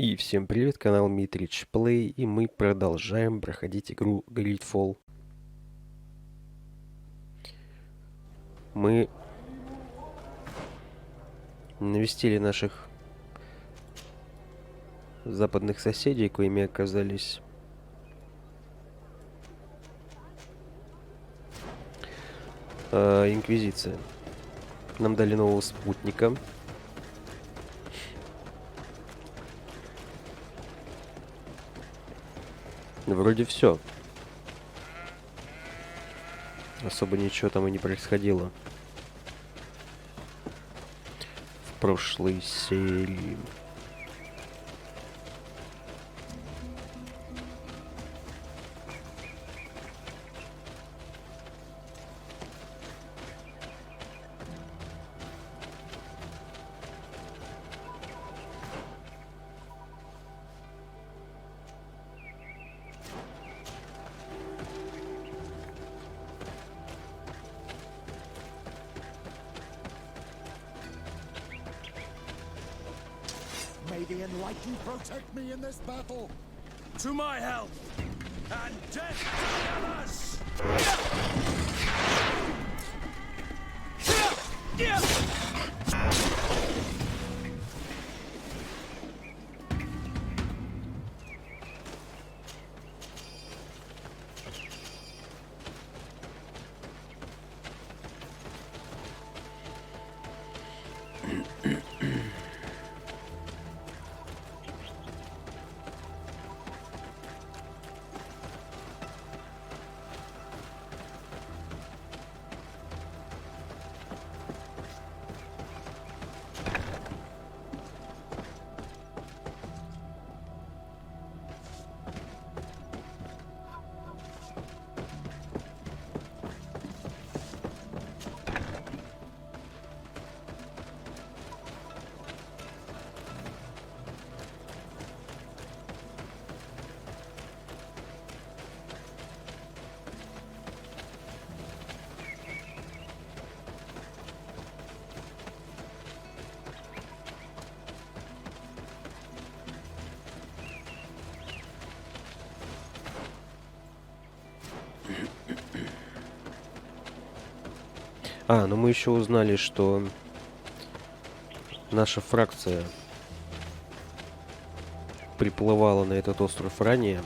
И всем привет, канал MitrichPlay, и мы продолжаем проходить игру GreedFall. Мы навестили наших западных соседей, коими оказались Инквизиция. Нам дали нового спутника. Вроде все. Особо ничего там и не происходило в прошлой серии. May the enlightened protect me in this battle. To my health and death to us. Но мы еще узнали, что наша фракция приплывала на этот остров ранее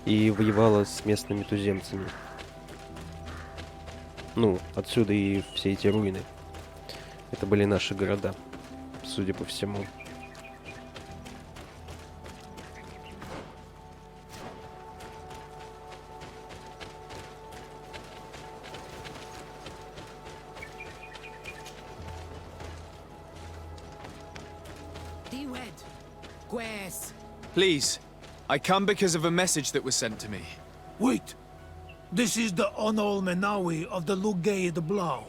и воевала с местными туземцами. Ну, отсюда и все эти руины. Это были наши города, судя по всему. Please, I come because of a message that was sent to me. Wait. This is the Onol Menawi of the Lugay de Blau.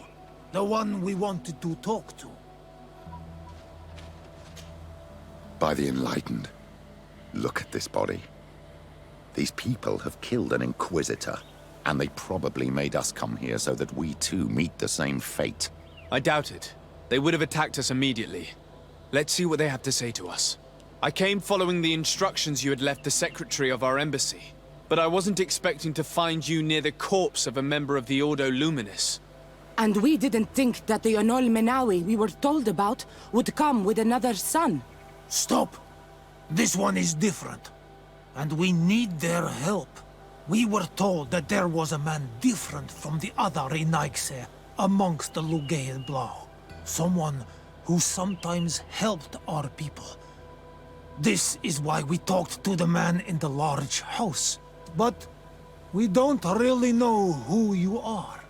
The one we wanted to talk to. By the enlightened, look at this body. These people have killed an inquisitor, and they probably made us come here so that we too meet the same fate. I doubt it. They would have attacked us immediately. Let's see what they have to say to us. I came following the instructions you had left the secretary of our embassy, but I wasn't expecting to find you near the corpse of a member of the Ordo Luminis. And we didn't think that the Onol Menawi we were told about would come with another son. Stop. This one is different. And we need their help. We were told that there was a man different from the other Renaigse amongst the Lugay Blau. Someone who sometimes helped our people. This is why we talked to the man in the large house. But we don't really know who you are.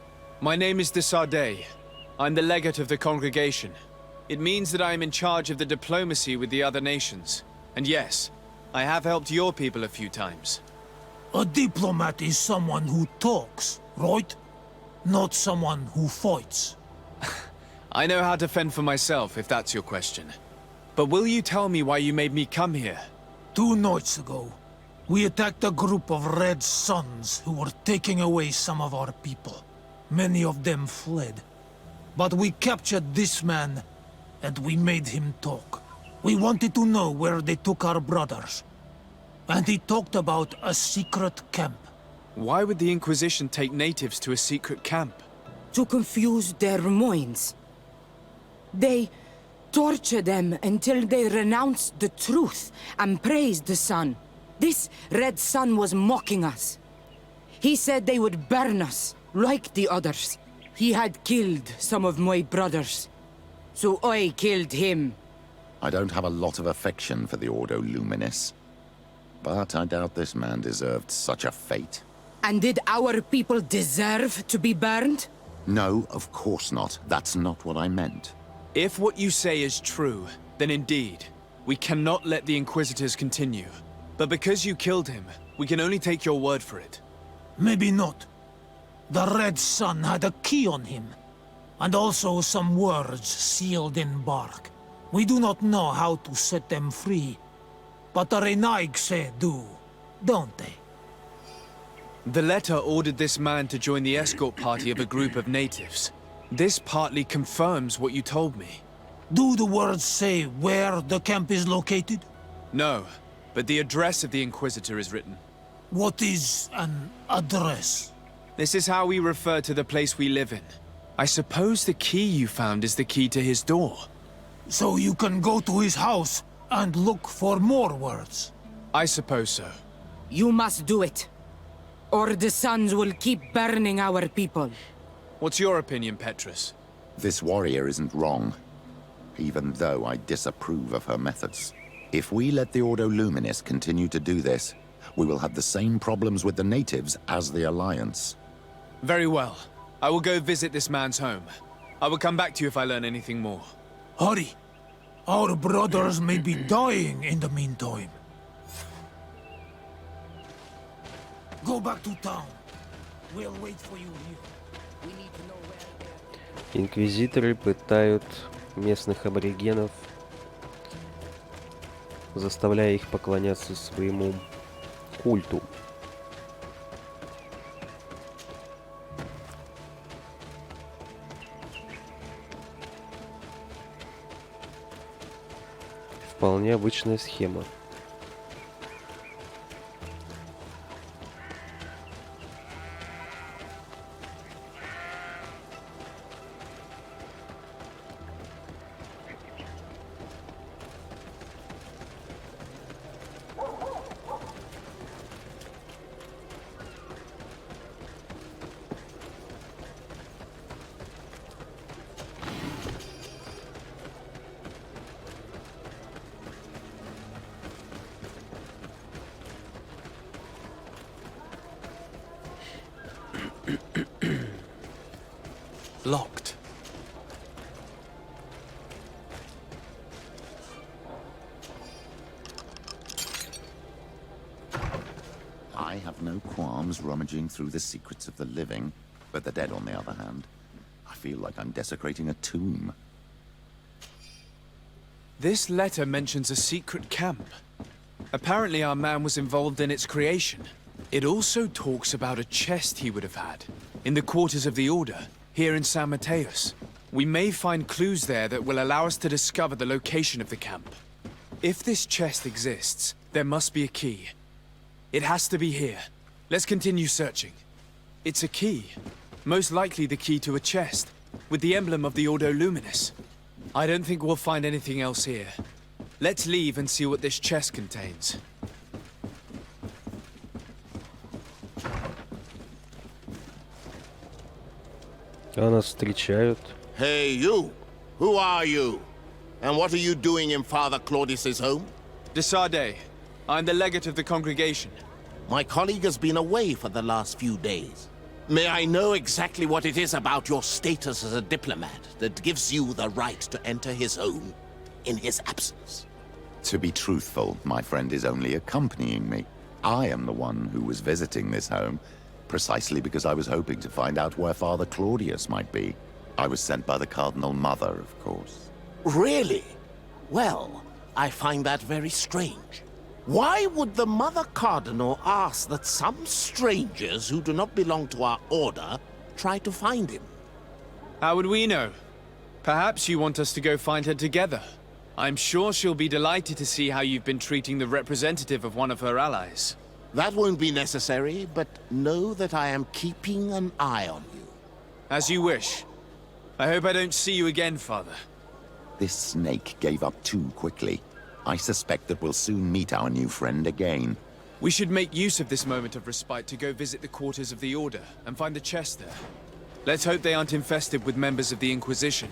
My name is de Sade. I'm the legate of the congregation. It means that I am in charge of the diplomacy with the other nations. And yes, I have helped your people a few times. A diplomat is someone who talks, right? Not someone who fights. I know how to fend for myself, if that's your question. But will you tell me why you made me come here? 2 nights ago, we attacked a group of Red Suns who were taking away some of our people. Many of them fled. But we captured this man, and we made him talk. We wanted to know where they took our brothers. And he talked about a secret camp. Why would the Inquisition take natives to a secret camp? To confuse their minds. They torture them until they renounce the truth and praise the sun. This red sun was mocking us. He said they would burn us, like the others. He had killed some of my brothers, so I killed him. I don't have a lot of affection for the Ordo Luminis, but I doubt this man deserved such a fate. And did our people deserve to be burned? No, of course not. That's not what I meant. If what you say is true, then indeed, we cannot let the Inquisitors continue. But because you killed him, we can only take your word for it. Maybe not. The Red Sun had a key on him, and also some words sealed in bark. We do not know how to set them free, but the Renaigse do, don't they? The letter ordered this man to join the escort party of a group of natives. This partly confirms what you told me. Do the words say where the camp is located? No, but the address of the Inquisitor is written. What is an address? This is how we refer to the place we live in. I suppose the key you found is the key to his door. So you can go to his house and look for more words. I suppose so. You must do it, or the suns will keep burning our people. What's your opinion, Petrus? This warrior isn't wrong, even though I disapprove of her methods. If we let the Ordo Luminis continue to do this, we will have the same problems with the natives as the Alliance. Very well. I will go visit this man's home. I will come back to you if I learn anything more. Hurry. Our brothers may be dying in the meantime. Go back to town. We'll wait for you here. We need to know where they're... Инквизиторы пытают местных аборигенов, заставляя их поклоняться своему культу. Вполне обычная схема. Locked. I have no qualms rummaging through the secrets of the living, but the dead, on the other hand, I feel like I'm desecrating a tomb. This letter mentions a secret camp. Apparently our man was involved in its creation. It also talks about a chest he would have had, in the quarters of the Order, here in San Mateus. We may find clues there that will allow us to discover the location of the camp. If this chest exists, there must be a key. It has to be here. Let's continue searching. It's a key. Most likely the key to a chest, with the emblem of the Ordo Luminis. I don't think we'll find anything else here. Let's leave and see what this chest contains. А нас встречают. Hey, you! Who are you? And what are you doing in Father Claudius's home? De Sardet. I'm the legate of the congregation. My colleague has been away for the last few days. May I know exactly what it is about your status as a diplomat that gives you the right to enter his home in his absence? To be truthful, my friend is only accompanying me. I am the one who was visiting this home, precisely because I was hoping to find out where Father Claudius might be. I was sent by the Cardinal Mother, of course. Really? Well, I find that very strange. Why would the Mother Cardinal ask that some strangers who do not belong to our order try to find him? How would we know? Perhaps you want us to go find her together. I'm sure she'll be delighted to see how you've been treating the representative of one of her allies. That won't be necessary, but know that I am keeping an eye on you. As you wish. I hope I don't see you again, Father. This snake gave up too quickly. I suspect that we'll soon meet our new friend again. We should make use of this moment of respite to go visit the quarters of the Order and find the chest there. Let's hope they aren't infested with members of the Inquisition.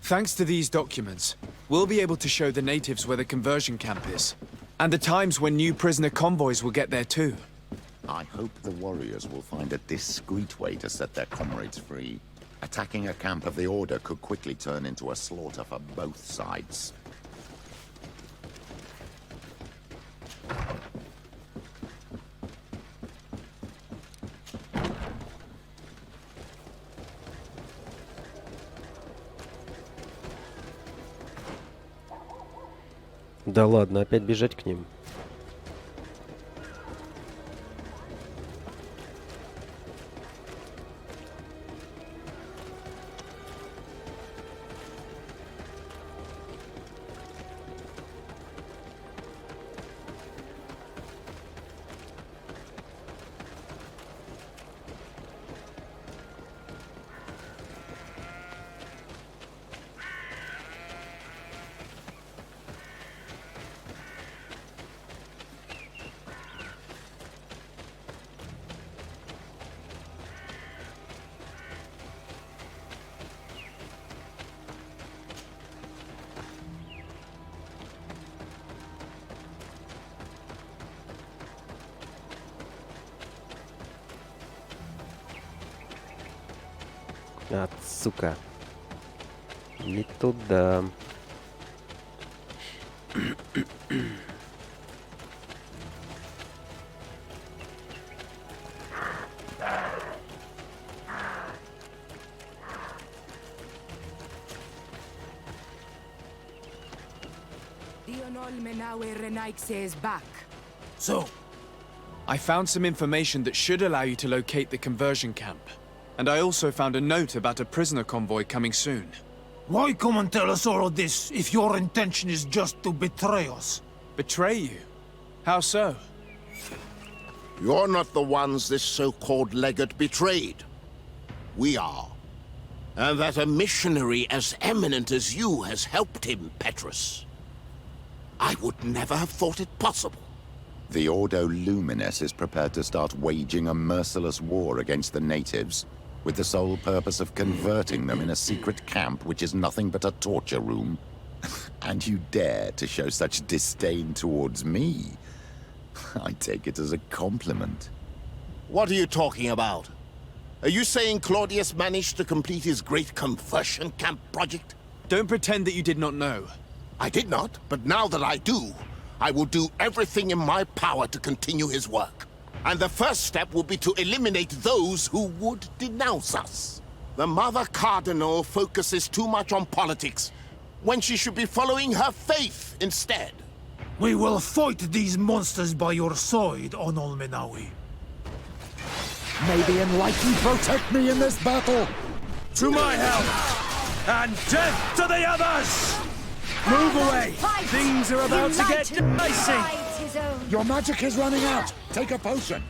Thanks to these documents, we'll be able to show the natives where the conversion camp is, and the times when new prisoner convoys will get there too. I hope the warriors will find a discreet way to set their comrades free. Attacking a camp of the Order could quickly turn into a slaughter for both sides. Да ладно, опять бежать к ним. А, сука. Не туда. Is back. So, I found some information that should allow you to locate the conversion camp. And I also found a note about a prisoner convoy coming soon. why come and tell us all of this if your intention is just to betray us? Betray you? How so? You're not the ones this so-called legate betrayed. We are. And that a missionary as eminent as you has helped him, Petrus. I would never have thought it possible. The Ordo Luminis is prepared to start waging a merciless war against the natives, with the sole purpose of converting them in a secret camp which is nothing but a torture room. And you dare to show such disdain towards me? I take it as a compliment. What are you talking about? Are you saying Claudius managed to complete his great conversion camp project? Don't pretend that you did not know. I did not, but now that I do, I will do everything in my power to continue his work. And the first step will be to eliminate those who would denounce us. The Mother Cardinal focuses too much on politics, when she should be following her faith instead. We will fight these monsters by your side, Onol Menawi. May the Enlightened protect me in this battle! To my help! And death to the others! Move away! Things are about to get dicey! Your magic is running out! Take a potion!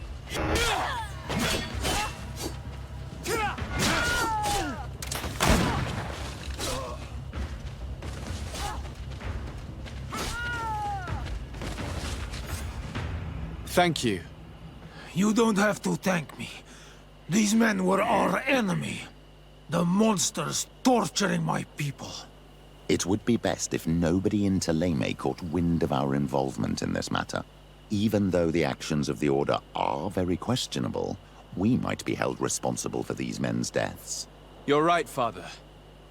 Thank you. You don't have to thank me. These men were our enemy. The monsters torturing my people. It would be best if nobody in Teleme caught wind of our involvement in this matter. Even though the actions of the Order are very questionable, we might be held responsible for these men's deaths. You're right, Father.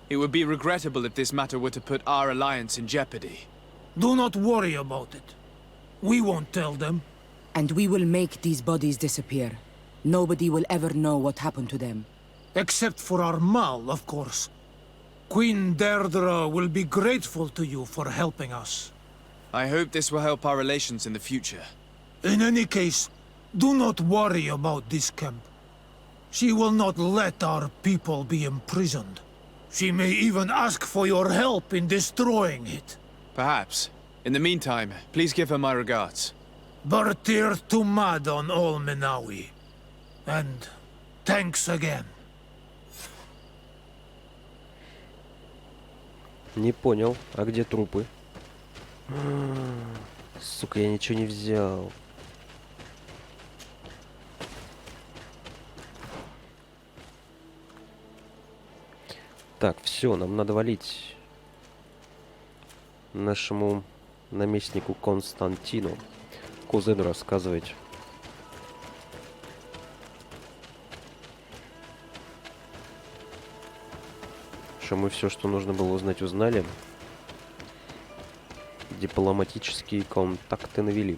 It would be regrettable if this matter were to put our alliance in jeopardy. Do not worry about it. We won't tell them. And we will make these bodies disappear. Nobody will ever know what happened to them. Except for our Mal, of course. Queen Deirdre will be grateful to you for helping us. I hope this will help our relations in the future. In any case, do not worry about this camp. She will not let our people be imprisoned. She may even ask for your help in destroying it. Perhaps. In the meantime, please give her my regards. Bartir Tumad on all Menawi. And thanks again. Не понял. А где трупы? Сука, я ничего не взял. Так, все, нам надо валить нашему наместнику Константину. Кузену рассказывать. Что мы все, что нужно было узнать, узнали. Дипломатические контакты навели.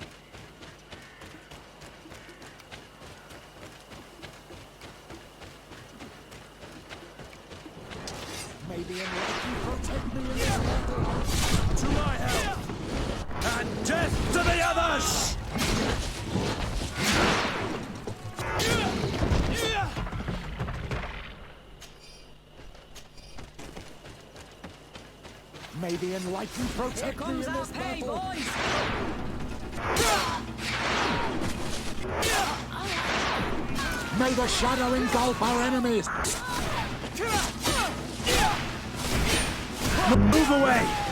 May the enlightened protect me in this battle. May the shadow engulf our enemies. Move away!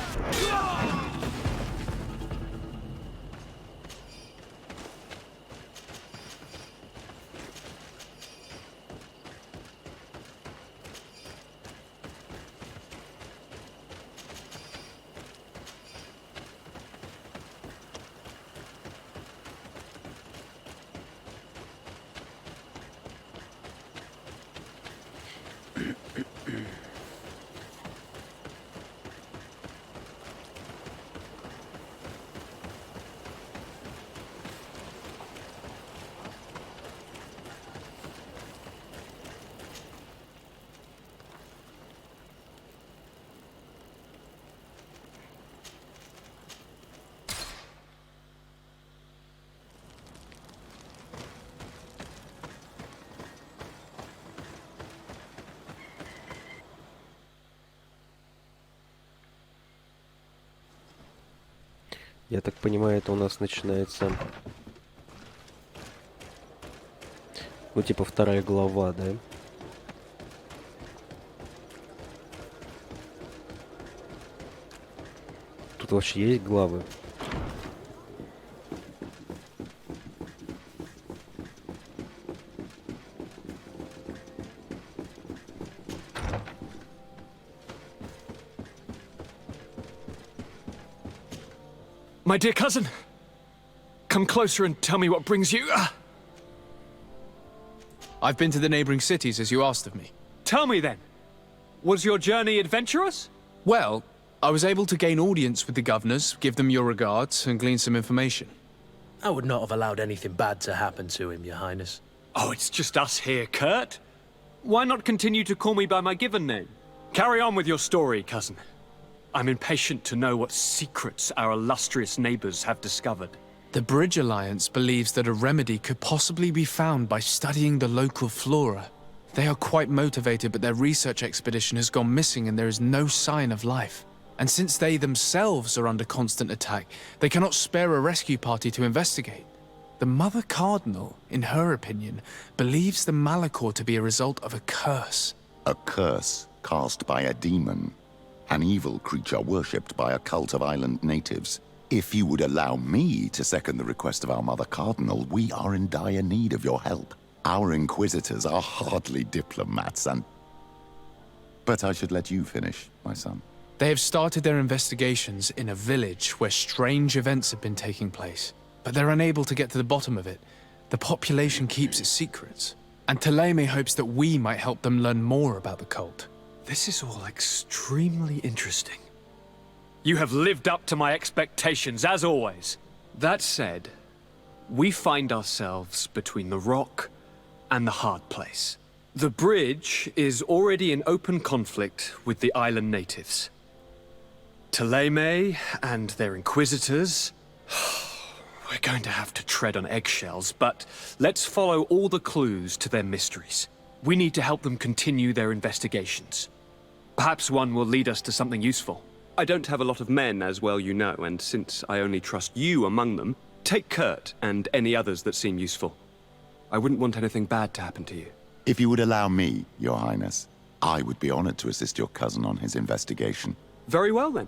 Я так понимаю, это у нас начинается... Ну, типа, вторая глава, да? Тут вообще есть главы? My dear cousin, come closer and tell me what brings you. I've been to the neighboring cities as you asked of me. Tell me then, was your journey adventurous? Well, I was able to gain audience with the governors, give them your regards, and glean some information. I would not have allowed anything bad to happen to him, Your Highness. Oh, it's just us here, Kurt. Why not continue to call me by my given name? Carry on with your story, cousin. I'm impatient to know what secrets our illustrious neighbors have discovered. The Bridge Alliance believes that a remedy could possibly be found by studying the local flora. They are quite motivated, but their research expedition has gone missing and there is no sign of life. And since they themselves are under constant attack, they cannot spare a rescue party to investigate. The Mother Cardinal, in her opinion, believes the Malachor to be a result of a curse. A curse cast by a demon. An evil creature worshipped by a cult of island natives. If you would allow me to second the request of our Mother Cardinal, we are in dire need of your help. Our inquisitors are hardly diplomats and... But I should let you finish, my son. They have started their investigations in a village where strange events have been taking place, but they're unable to get to the bottom of it. The population keeps its secrets, and Thélème hopes that we might help them learn more about the cult. This is all extremely interesting. You have lived up to my expectations, as always. That said, we find ourselves between the rock and the hard place. The bridge is already in open conflict with the island natives. Thélème and their inquisitors... We're going to have to tread on eggshells, but let's follow all the clues to their mysteries. We need to help them continue their investigations. Perhaps one will lead us to something useful. I don't have a lot of men, as well you know, and since I only trust you among them, take Kurt and any others that seem useful. I wouldn't want anything bad to happen to you. If you would allow me, Your Highness, I would be honored to assist your cousin on his investigation. Very well, then.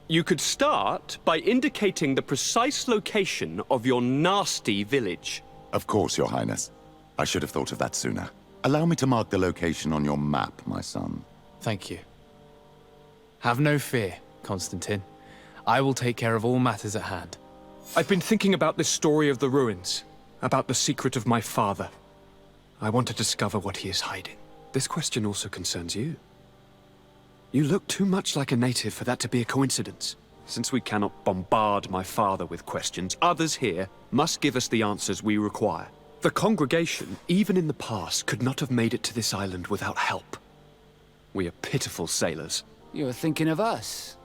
You could start by indicating the precise location of your nasty village. Of course, Your Highness. I should have thought of that sooner. Allow me to mark the location on your map, my son. Thank you. Have no fear, Constantine. I will take care of all matters at hand. I've been thinking about this story of the ruins, about the secret of my father. I want to discover what he is hiding. This question also concerns you. You look too much like a native for that to be a coincidence. Since we cannot bombard my father with questions, others here must give us the answers we require. The congregation, even in the past, could not have made it to this island without help. We are pitiful sailors. You're thinking of us.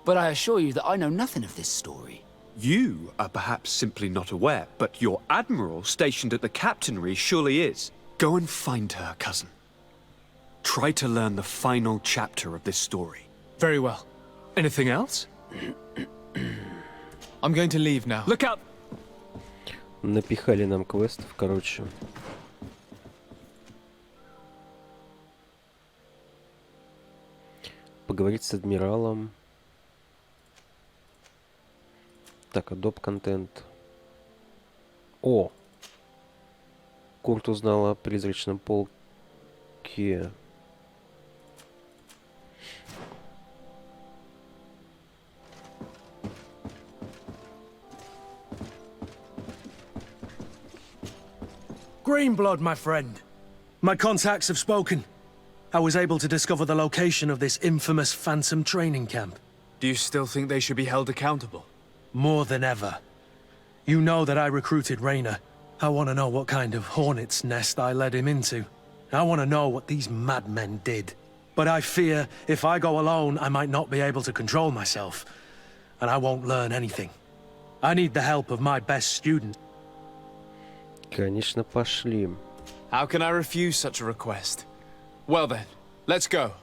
But I assure you that I know nothing of this story. You are perhaps simply not aware, but your admiral stationed at the captainry surely is. Go and find her, cousin. Try to learn the final chapter of this story. Very well. Anything else? I'm going to leave now. Look out! Напихали нам квестов, короче. Поговорить с адмиралом. Так, Adobe контент. О! Курт узнал о призрачном полке. Greenblood, my friend. My contacts have spoken. I was able to discover the location of this infamous Phantom training camp. Do you still think they should be held accountable? More than ever. You know that I recruited Raynor. I want to know what kind of hornet's nest I led him into. I want to know what these madmen did. But I fear if I go alone, I might not be able to control myself. And I won't learn anything. I need the help of my best student. Конечно, пошли. How can I refuse such a request? Well then, let's go.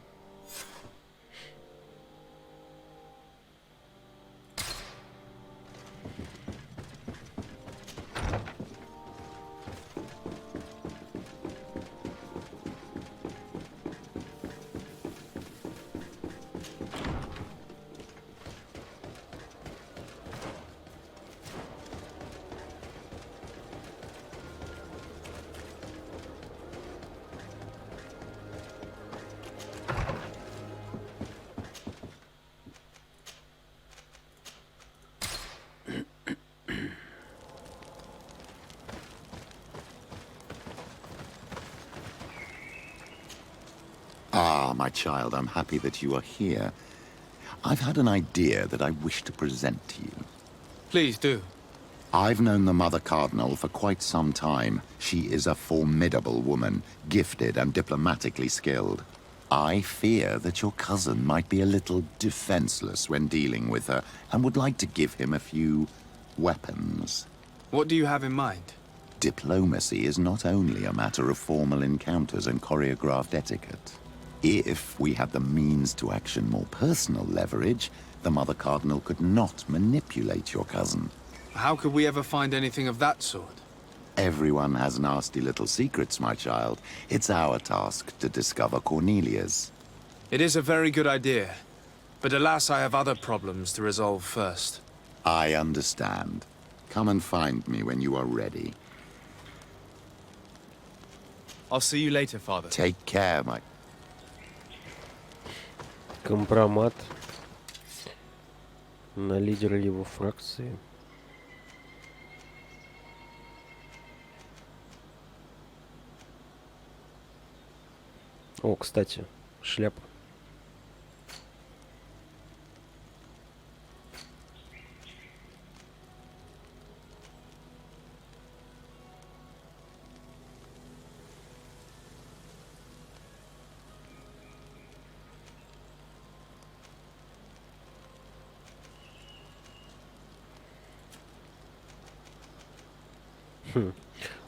Ah, my child, I'm happy that you are here. I've had an idea that I wish to present to you. Please do. I've known the Mother Cardinal for quite some time. She is a formidable woman, gifted and diplomatically skilled. I fear that your cousin might be a little defenseless when dealing with her, and would like to give him a few weapons. What do you have in mind? Diplomacy is not only a matter of formal encounters and choreographed etiquette. If we had the means to action more personal leverage, the Mother Cardinal could not manipulate your cousin. How could we ever find anything of that sort? Everyone has nasty little secrets, my child. It's our task to discover Cornelia's. It is a very good idea, but alas, I have other problems to resolve first. I understand. Come and find me when you are ready. I'll see you later, Father. Take care, my... Компромат на лидера его фракции. О, кстати, шляпа.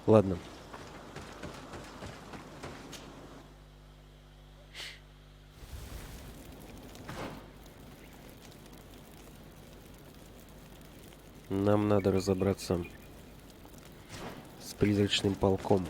Ладно. Нам надо разобраться с призрачным полком.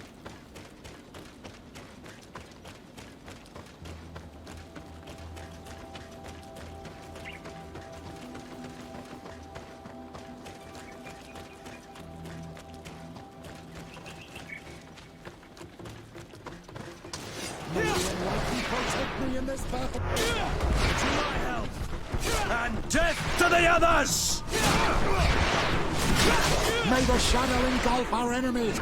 And death to the others! May the shadow engulf our enemies!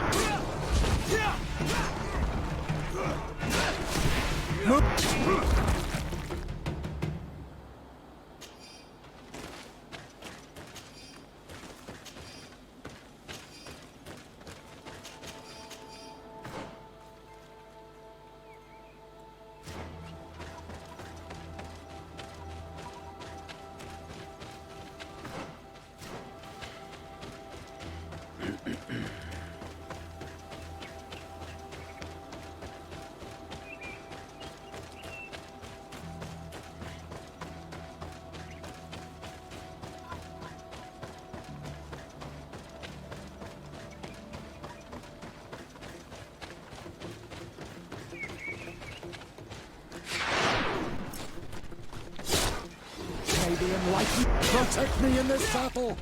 May the enlightened protect me in this battle!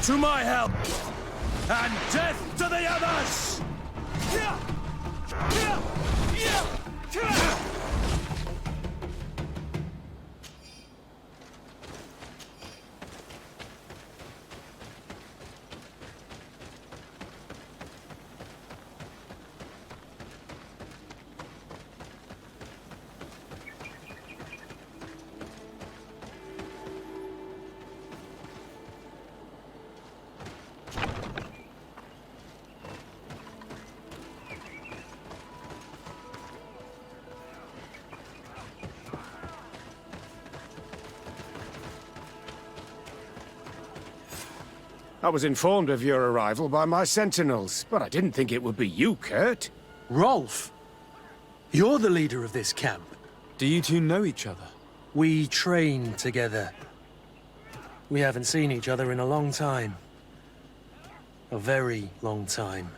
To my help! And death to the others! I was informed of your arrival by my sentinels, but I didn't think it would be you, Kurt. Rolf, you're the leader of this camp. Do you two know each other? We train together. We haven't seen each other in a long time. A very long time.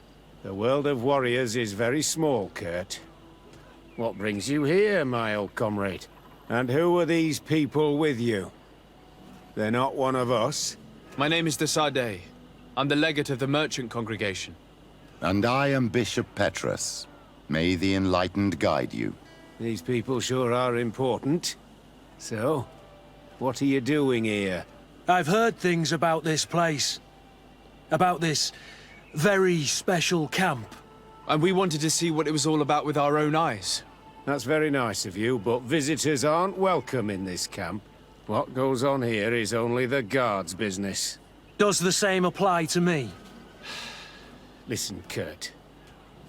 The world of warriors is very small, Kurt. What brings you here, my old comrade? And who are these people with you? They're not one of us? My name is Desade. I'm the legate of the merchant congregation. And I am Bishop Petrus. May the enlightened guide you. These people sure are important. So, what are you doing here? I've heard things about this place. About this very special camp. And we wanted to see what it was all about with our own eyes. That's very nice of you, but visitors aren't welcome in this camp. What goes on here is only the guards' business. Does the same apply to me? Listen, Kurt.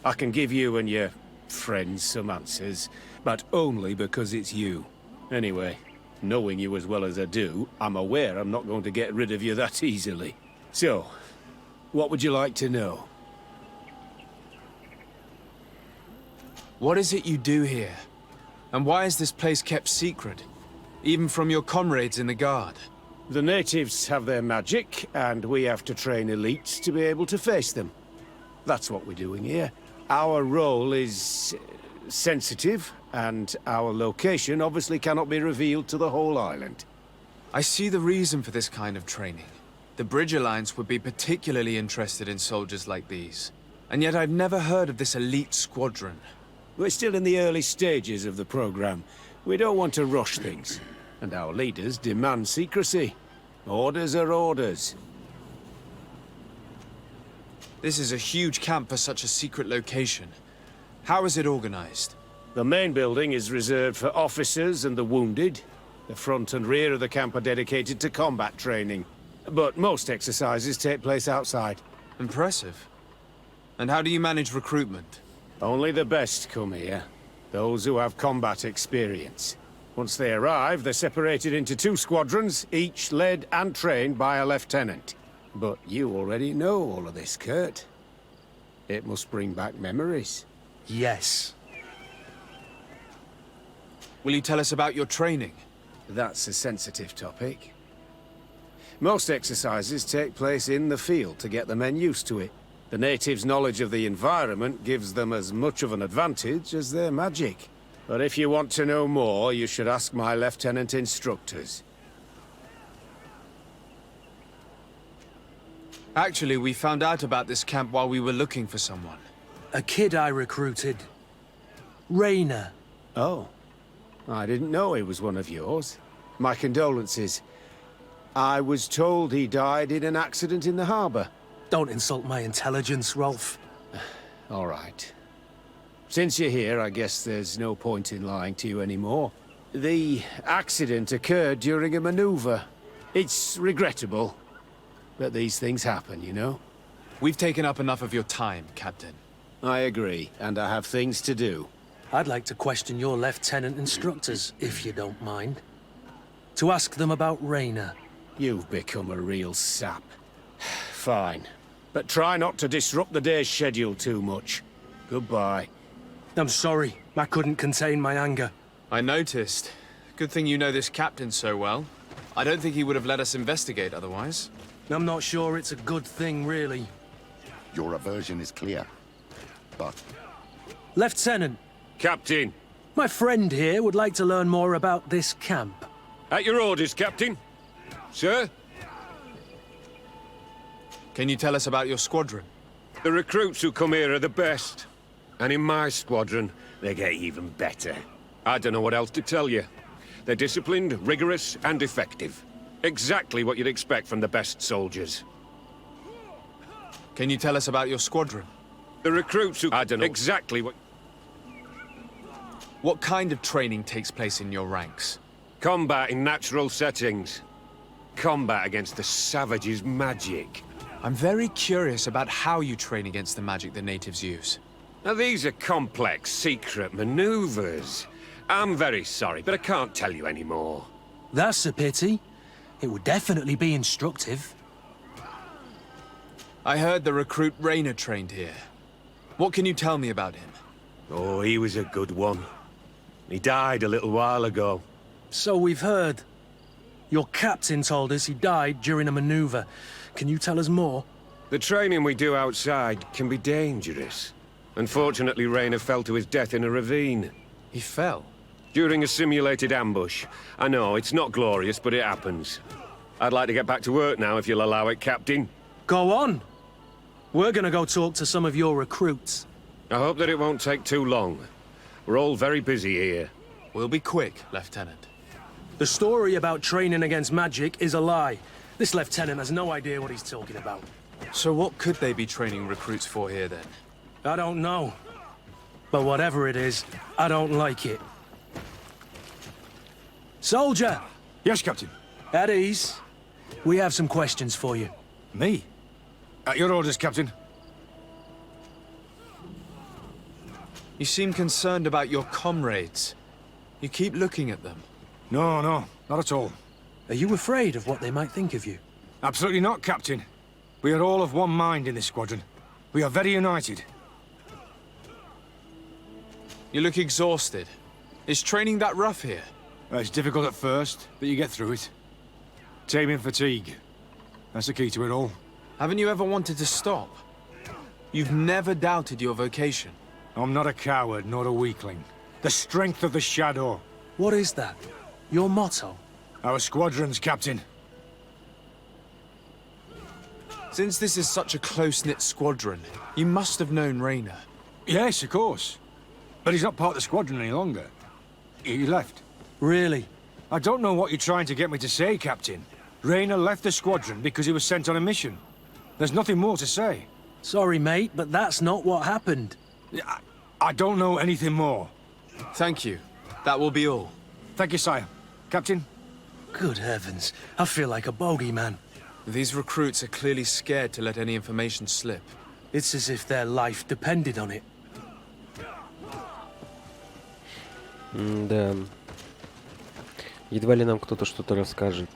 I can give you and your friends some answers, but only because it's you. Anyway, knowing you as well as I do, I'm aware I'm not going to get rid of you that easily. So, what would you like to know? What is it you do here? And why is this place kept secret? Even from your comrades in the guard? The natives have their magic, and we have to train elites to be able to face them. That's what we're doing here. Our role is sensitive, and our location obviously cannot be revealed to the whole island. I see the reason for this kind of training. The Bridge Alliance would be particularly interested in soldiers like these. And yet I've never heard of this elite squadron. We're still in the early stages of the program. We don't want to rush things. And our leaders demand secrecy. Orders are orders. This is a huge camp for such a secret location. How is it organized? The main building is reserved for officers and the wounded. The front and rear of the camp are dedicated to combat training. But most exercises take place outside. Impressive. And how do you manage recruitment? Only the best come here. Those who have combat experience. Once they arrive, they're separated into 2 squadrons, each led and trained by a lieutenant. But you already know all of this, Kurt. It must bring back memories. Yes. Will you tell us about your training? That's a sensitive topic. Most exercises take place in the field to get the men used to it. The natives' knowledge of the environment gives them as much of an advantage as their magic. But if you want to know more, you should ask my lieutenant instructors. Actually, we found out about this camp while we were looking for someone. A kid I recruited. Rainer. Oh. I didn't know he was one of yours. My condolences. I was told he died in an accident in the harbor. Don't insult my intelligence, Rolf. All right. Since you're here, I guess there's no point in lying to you anymore. The accident occurred during a maneuver. It's regrettable, but these things happen, you know? We've taken up enough of your time, Captain. I agree, and I have things to do. I'd like to question your lieutenant instructors, if you don't mind. To ask them about Rainer. You've become a real sap. Fine. But try not to disrupt the day's schedule too much. Goodbye. I'm sorry. I couldn't contain my anger. I noticed. Good thing you know this captain so well. I don't think he would have let us investigate otherwise. I'm not sure it's a good thing, really. Your aversion is clear, but... Lieutenant. Captain. My friend here would like to learn more about this camp. At your orders, Captain. Sir? Can you tell us about your squadron? The recruits who come here are the best. And in my squadron, they get even better. I don't know what else to tell you. They're disciplined, rigorous, and effective. Exactly what you'd expect from the best soldiers. Can you tell us about your squadron? The recruits who... I don't know exactly what... What kind of training takes place in your ranks? Combat in natural settings. Combat against the savages' magic. I'm very curious about how you train against the magic the natives use. Now, these are complex, secret maneuvers. I'm very sorry, but I can't tell you any more. That's a pity. It would definitely be instructive. I heard the recruit Rainer trained here. What can you tell me about him? Oh, he was a good one. He died a little while ago. So we've heard. Your captain told us he died during a maneuver. Can you tell us more? The training we do outside can be dangerous. Unfortunately, Rainer fell to his death in a ravine. He fell? During a simulated ambush. I know, it's not glorious, but it happens. I'd like to get back to work now, if you'll allow it, Captain. Go on. We're gonna go talk to some of your recruits. I hope that it won't take too long. We're all very busy here. We'll be quick, Lieutenant. The story about training against magic is a lie. This lieutenant has no idea what he's talking about. So what could they be training recruits for here, then? I don't know. But whatever it is, I don't like it. Soldier! Yes, Captain. At ease. We have some questions for you. Me? At your orders, Captain. You seem concerned about your comrades. You keep looking at them. No, not at all. Are you afraid of what they might think of you? Absolutely not, Captain. We are all of one mind in this squadron. We are very united. You look exhausted. Is training that rough here? It's difficult at first, but you get through it. Taming fatigue. That's the key to it all. Haven't you ever wanted to stop? You've never doubted your vocation. I'm not a coward, nor a weakling. The strength of the shadow. What is that? Your motto? Our squadron's, Captain. Since this is such a close-knit squadron, you must have known Rainer. Yes, of course. But he's not part of the squadron any longer. He left. Really? I don't know what you're trying to get me to say, Captain. Rayner left the squadron because he was sent on a mission. There's nothing more to say. Sorry, mate, but that's not what happened. I don't know anything more. Thank you. That will be all. Thank you, sire. Captain? Good heavens, I feel like a bogeyman. These recruits are clearly scared to let any information slip. It's as if their life depended on it. Да. Едва ли нам кто-то что-то расскажет.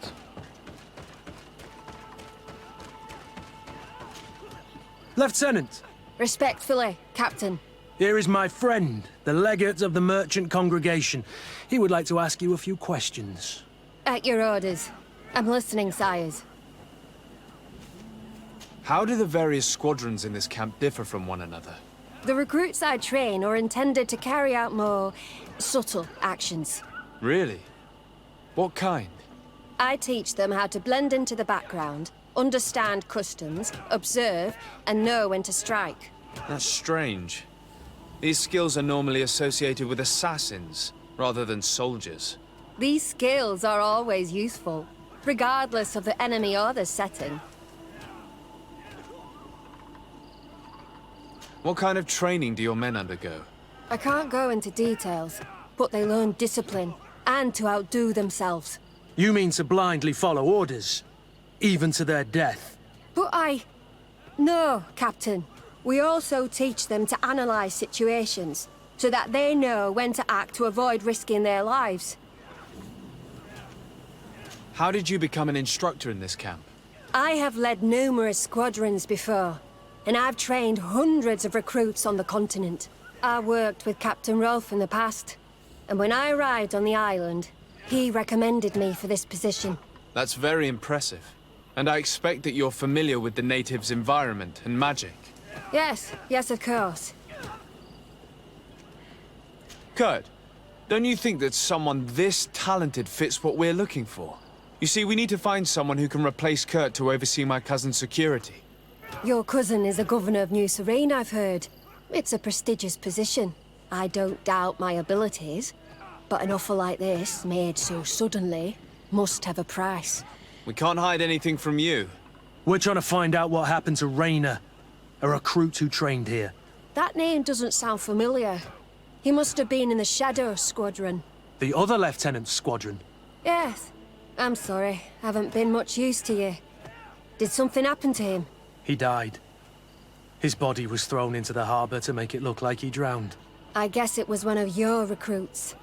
Lieutenant! Respectfully, Captain. Here is my friend, the legate of the merchant congregation. He would like to ask you a few questions. At your orders. I'm listening, sires. How do the various squadrons in this camp differ from one another? The recruits I train are intended to carry out more subtle actions. Really? What kind? I teach them how to blend into the background, understand customs, observe, and know when to strike. That's strange. These skills are normally associated with assassins, rather than soldiers. These skills are always useful, regardless of the enemy or the setting. What kind of training do your men undergo? I can't go into details, but they learn discipline, and to outdo themselves. You mean to blindly follow orders, even to their death? But No, Captain. We also teach them to analyze situations, so that they know when to act to avoid risking their lives. How did you become an instructor in this camp? I have led numerous squadrons before, and I've trained hundreds of recruits on the continent. I worked with Captain Rolfe in the past, and when I arrived on the island, he recommended me for this position. That's very impressive. And I expect that you're familiar with the natives' environment and magic. Yes, of course. Kurt, don't you think that someone this talented fits what we're looking for? You see, we need to find someone who can replace Kurt to oversee my cousin's security. Your cousin is the governor of New Serene, I've heard. It's a prestigious position. I don't doubt my abilities, but an offer like this, made so suddenly, must have a price. We can't hide anything from you. We're trying to find out what happened to Rayner, a recruit who trained here. That name doesn't sound familiar. He must have been in the Shadow Squadron. The other lieutenant's squadron? Yes. I'm sorry, haven't been much use to you. Did something happen to him? He died. His body was thrown into the harbor to make it look like he drowned. I guess it was one of your recruits.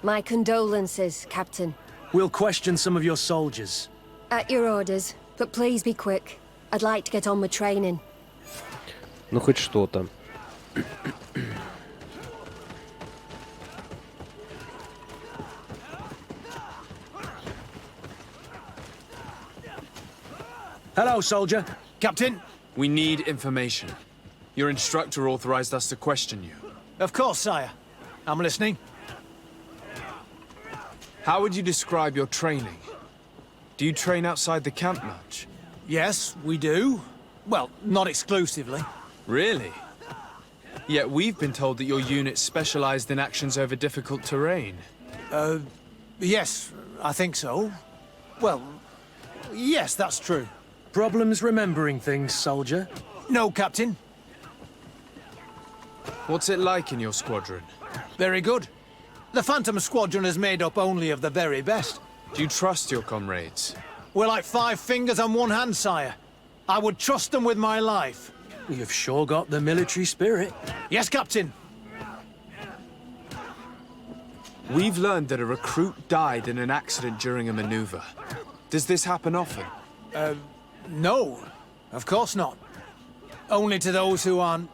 My condolences, Captain. We'll question some of your soldiers. At your orders, but please be quick. I'd like to get on with training. Ну, хоть что-то. Hello, soldier. Captain? We need information. Your instructor authorized us to question you. Of course, sire. I'm listening. How would you describe your training? Do you train outside the camp much? Yes, we do. Well, not exclusively. Really? Yet we've been told that your unit specialized in actions over difficult terrain. Yes, I think so. Well, yes, that's true. Problems remembering things, soldier? No, Captain. What's it like in your squadron? Very good. The Phantom Squadron is made up only of the very best. Do you trust your comrades? We're like 5 fingers on one hand, sire. I would trust them with my life. You've sure got the military spirit. Yes, Captain. We've learned that a recruit died in an accident during a maneuver. Does this happen often? No, of course not. Only to those who aren't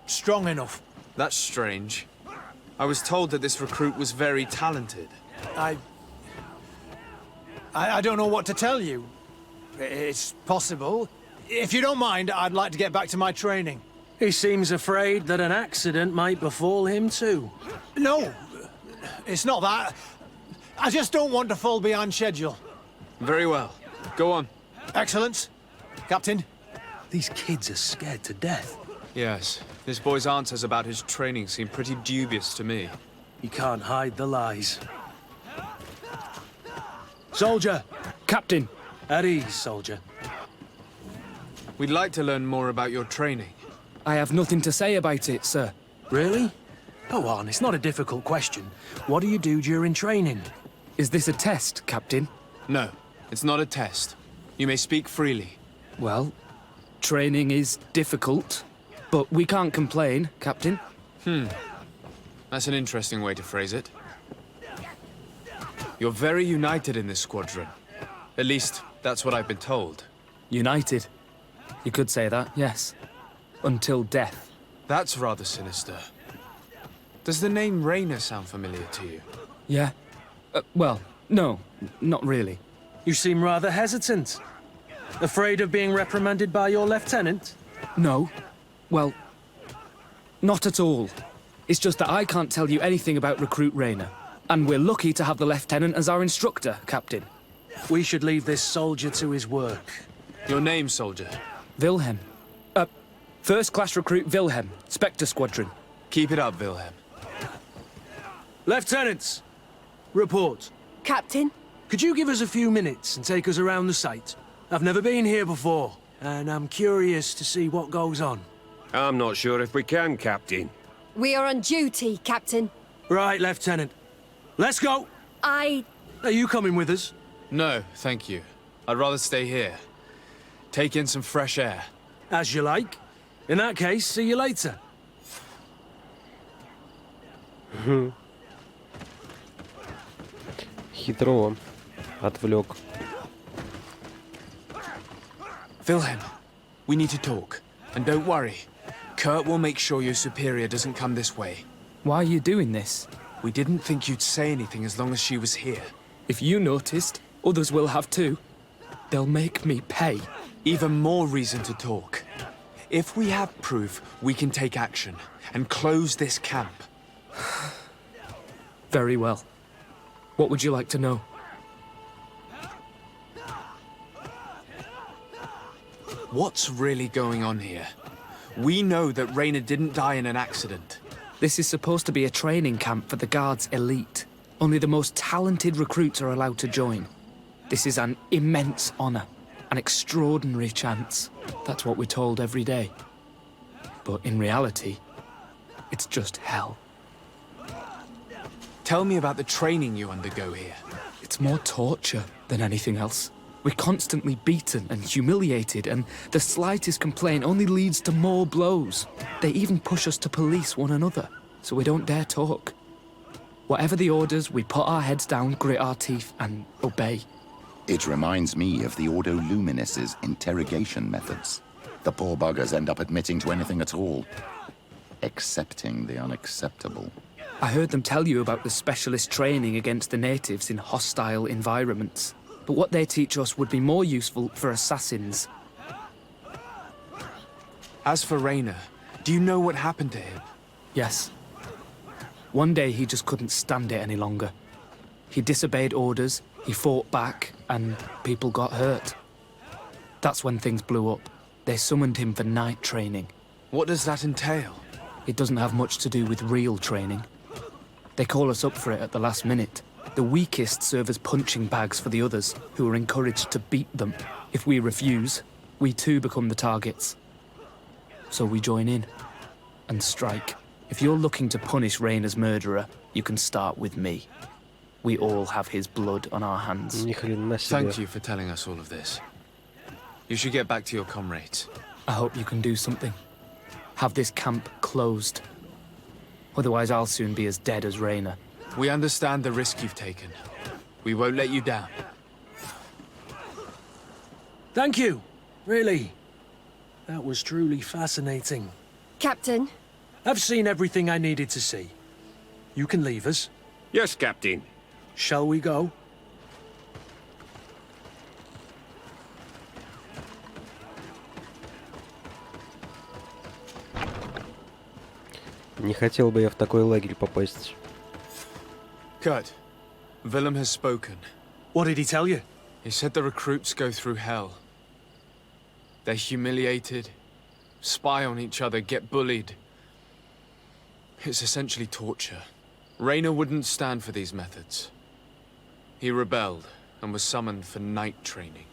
strong enough. That's strange. I was told that this recruit was very talented. I don't know what to tell you. It's possible. If you don't mind, I'd like to get back to my training. He seems afraid that an accident might befall him too. No, it's not that. I just don't want to fall behind schedule. Very well. Go on. Excellence. Captain. These kids are scared to death. Yes. This boy's answers about his training seem pretty dubious to me. You can't hide the lies. Soldier! Captain! At ease, soldier. We'd like to learn more about your training. I have nothing to say about it, sir. Really? Go on, it's not a difficult question. What do you do during training? Is this a test, Captain? No, it's not a test. You may speak freely. Well, training is difficult, but we can't complain, Captain. That's an interesting way to phrase it. You're very united in this squadron. At least, that's what I've been told. United. You could say that, yes. Until death. That's rather sinister. Does the name Rainer sound familiar to you? Yeah. Well, no, not really. You seem rather hesitant. Afraid of being reprimanded by your lieutenant? No. Well, not at all. It's just that I can't tell you anything about Recruit Rainer. And we're lucky to have the lieutenant as our instructor, Captain. We should leave this soldier to his work. Your name, soldier? Wilhelm. First class recruit Wilhelm, Spectre Squadron. Keep it up, Wilhelm. Lieutenants! Report. Captain? Could you give us a few minutes and take us around the site? I've never been here before, and I'm curious to see what goes on. I'm not sure if we can, Captain. We are on duty, Captain. Right, Lieutenant. Let's go! Are you coming with us? No, thank you. I'd rather stay here. Take in some fresh air. As you like. In that case, see you later. Хитро. Отвлек. Wilhelm, we need to talk. And don't worry. Kurt will make sure your superior doesn't come this way. Why are you doing this? We didn't think you'd say anything as long as she was here. If you noticed, others will have too. They'll make me pay. Even more reason to talk. If we have proof, we can take action and close this camp. Very well. What would you like to know? What's really going on here? We know that Rainer didn't die in an accident. This is supposed to be a training camp for the Guard's elite. Only the most talented recruits are allowed to join. This is an immense honor, an extraordinary chance. That's what we're told every day. But in reality, it's just hell. Tell me about the training you undergo here. It's more torture than anything else. We're constantly beaten and humiliated, and the slightest complaint only leads to more blows. They even push us to police one another, so we don't dare talk. Whatever the orders, we put our heads down, grit our teeth, and obey. It reminds me of the Ordo Luminis' interrogation methods. The poor buggers end up admitting to anything at all. Accepting the unacceptable. I heard them tell you about the specialist training against the natives in hostile environments. But what they teach us would be more useful for assassins. As for Rainer, do you know what happened to him? Yes. One day he just couldn't stand it any longer. He disobeyed orders, he fought back, and people got hurt. That's when things blew up. They summoned him for night training. What does that entail? It doesn't have much to do with real training. They call us up for it at the last minute. The weakest serve as punching bags for the others, who are encouraged to beat them. If we refuse, we too become the targets. So we join in and strike. If you're looking to punish Rainer's murderer, you can start with me. We all have his blood on our hands. Thank you for telling us all of this. You should get back to your comrades. I hope you can do something. Have this camp closed. Otherwise I'll soon be as dead as Rainer. We understand the risk you've taken. We won't let you down. Thank you. Really. That was truly fascinating. Captain? I've seen everything I needed to see. You can leave us. Yes, Captain. Shall we go? Не хотел бы я в такой лагерь попасть. Kurt, Willem has spoken. What did he tell you? He said the recruits go through hell. They're humiliated, spy on each other, get bullied. It's essentially torture. Rainer wouldn't stand for these methods. He rebelled, and was summoned for night training.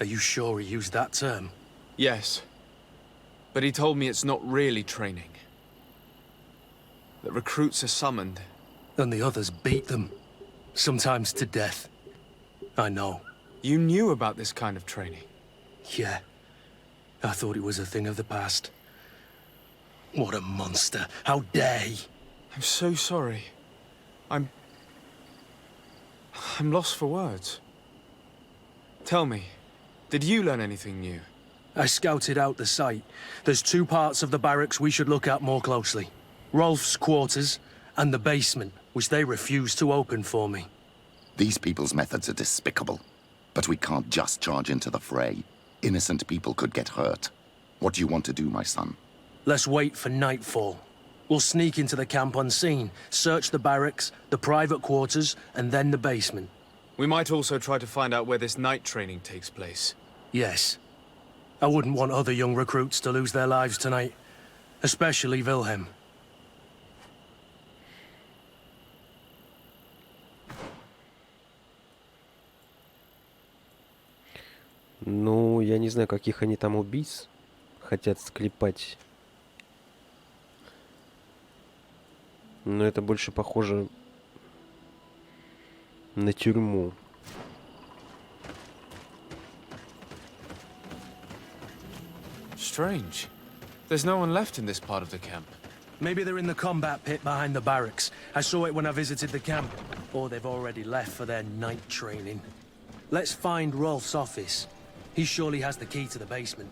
Are you sure he used that term? Yes. But he told me it's not really training. That recruits are summoned. And the others beat them. Sometimes to death. I know. You knew about this kind of training? Yeah. I thought it was a thing of the past. What a monster. How dare he? I'm so sorry. I'm lost for words. Tell me, did you learn anything new? I scouted out the site. There's 2 parts of the barracks we should look at more closely. Rolf's quarters and the basement, which they refused to open for me. These people's methods are despicable. But we can't just charge into the fray. Innocent people could get hurt. What do you want to do, my son? Let's wait for nightfall. We'll sneak into the camp unseen, search the barracks, the private quarters, and then the basement. We might also try to find out where this night training takes place. Yes. I wouldn't want other young recruits to lose their lives tonight. Especially Wilhelm. Ну, я не знаю, каких они там убийц хотят склепать. Но это больше похоже на тюрьму. Strange. There's no one left in this part of the camp. Maybe they're in the combat pit behind the barracks. I saw it when I visited the camp. Or they've already left for their night training. Let's find Rolf's office. He surely has the key to the basement.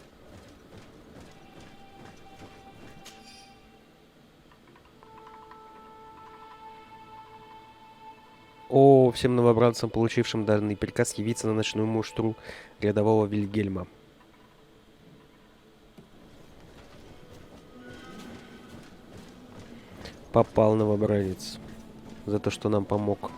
О, всем новобранцам, получившим данный приказ, явиться на ночную муштру рядового Вильгельма. Попал новобранец за то, что нам помог.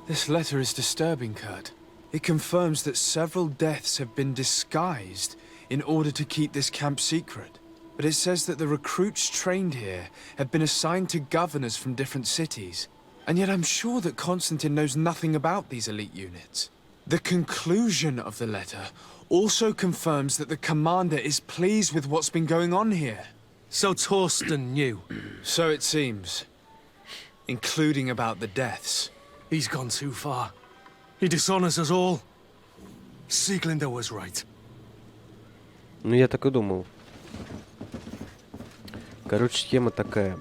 This letter is disturbing, Kurt. It confirms that several deaths have been disguised in order to keep this camp secret. But it says that the recruits trained here have been assigned to governors from different cities. And yet I'm sure that Constantine knows nothing about these elite units. The conclusion of the letter also confirms that the commander is pleased with what's been going on here. So Torsten knew. So it seems. Including about the deaths. He's gone too far. He dishonors us all. Sieglinder was right. Ну, я так и думал. Короче, схема такая.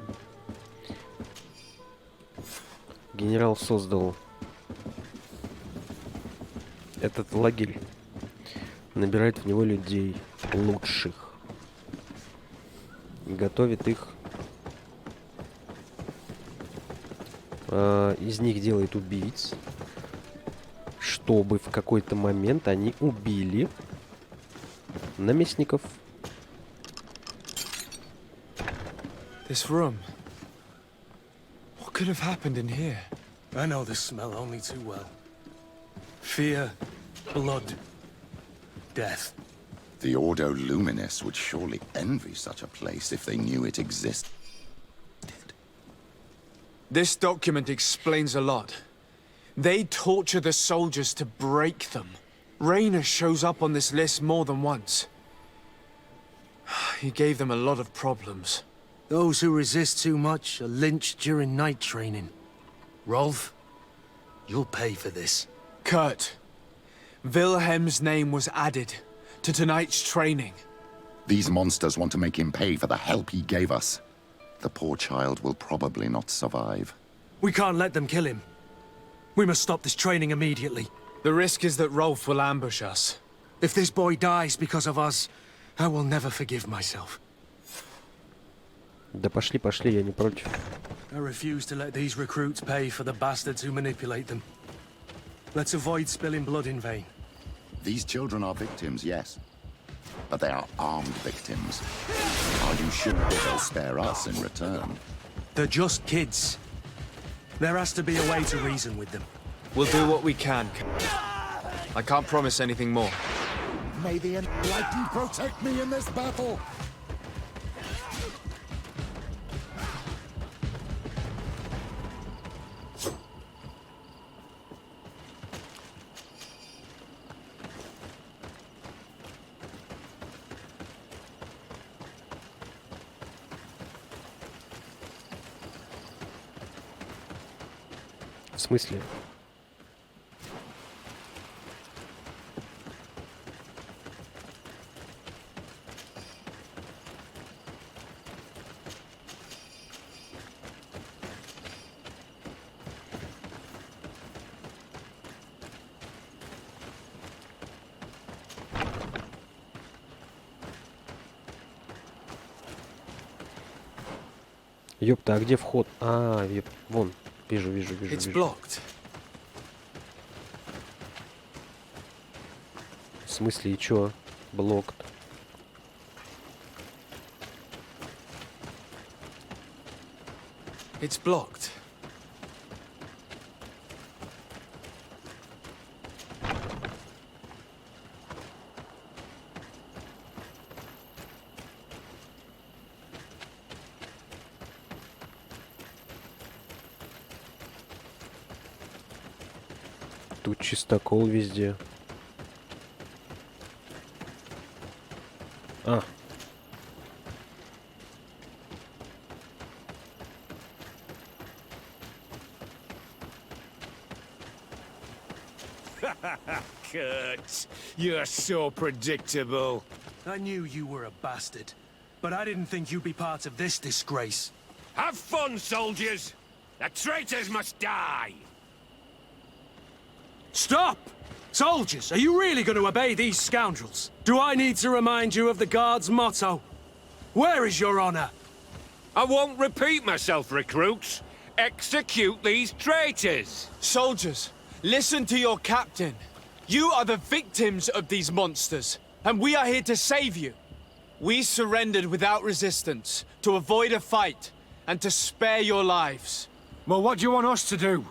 Генерал создал этот лагерь. Набирает в него людей лучших. Готовит их. Из них делает убийц, чтобы в какой-то момент они убили наместников. This room. What could have happened in here? I know this smell only too well. Fear, blood, death. The Ordo Luminis would surely envy such a place if they knew it existed. This document explains a lot. They torture the soldiers to break them. Raynor shows up on this list more than once. He gave them a lot of problems. Those who resist too much are lynched during night training. Rolf, you'll pay for this. Kurt, Wilhelm's name was added to tonight's training. These monsters want to make him pay for the help he gave us. The poor child will probably not survive. We can't let them kill him. We must stop this training immediately. The risk is that Rolf will ambush us. If this boy dies because of us, I will never forgive myself. Да пошли, пошли, я не против. I refuse to let these recruits pay for the bastards who manipulate them. Let's avoid spilling blood in vain. These children are victims, yes. But they are armed victims. Are you sure they'll spare us in return? They're just kids. There has to be a way to reason with them. We'll do what we can. I can't promise anything more. May the enlightened protect me in this battle. В смысле? Ёпта, а где вход? А, вон. Вижу. It's blocked. В смысле, и чё? Блокт. It's blocked. Тут чистокол везде. А. Kurt, you're so predictable. I knew you were a bastard, but I didn't think you'd be part of this disgrace. Have fun, soldiers! The traitors must die! Stop! Soldiers, are you really going to obey these scoundrels? Do I need to remind you of the Guard's motto? Where is your honor? I won't repeat myself, recruits. Execute these traitors! Soldiers, listen to your captain. You are the victims of these monsters, and we are here to save you. We surrendered without resistance, to avoid a fight, and to spare your lives. Well, what do you want us to do?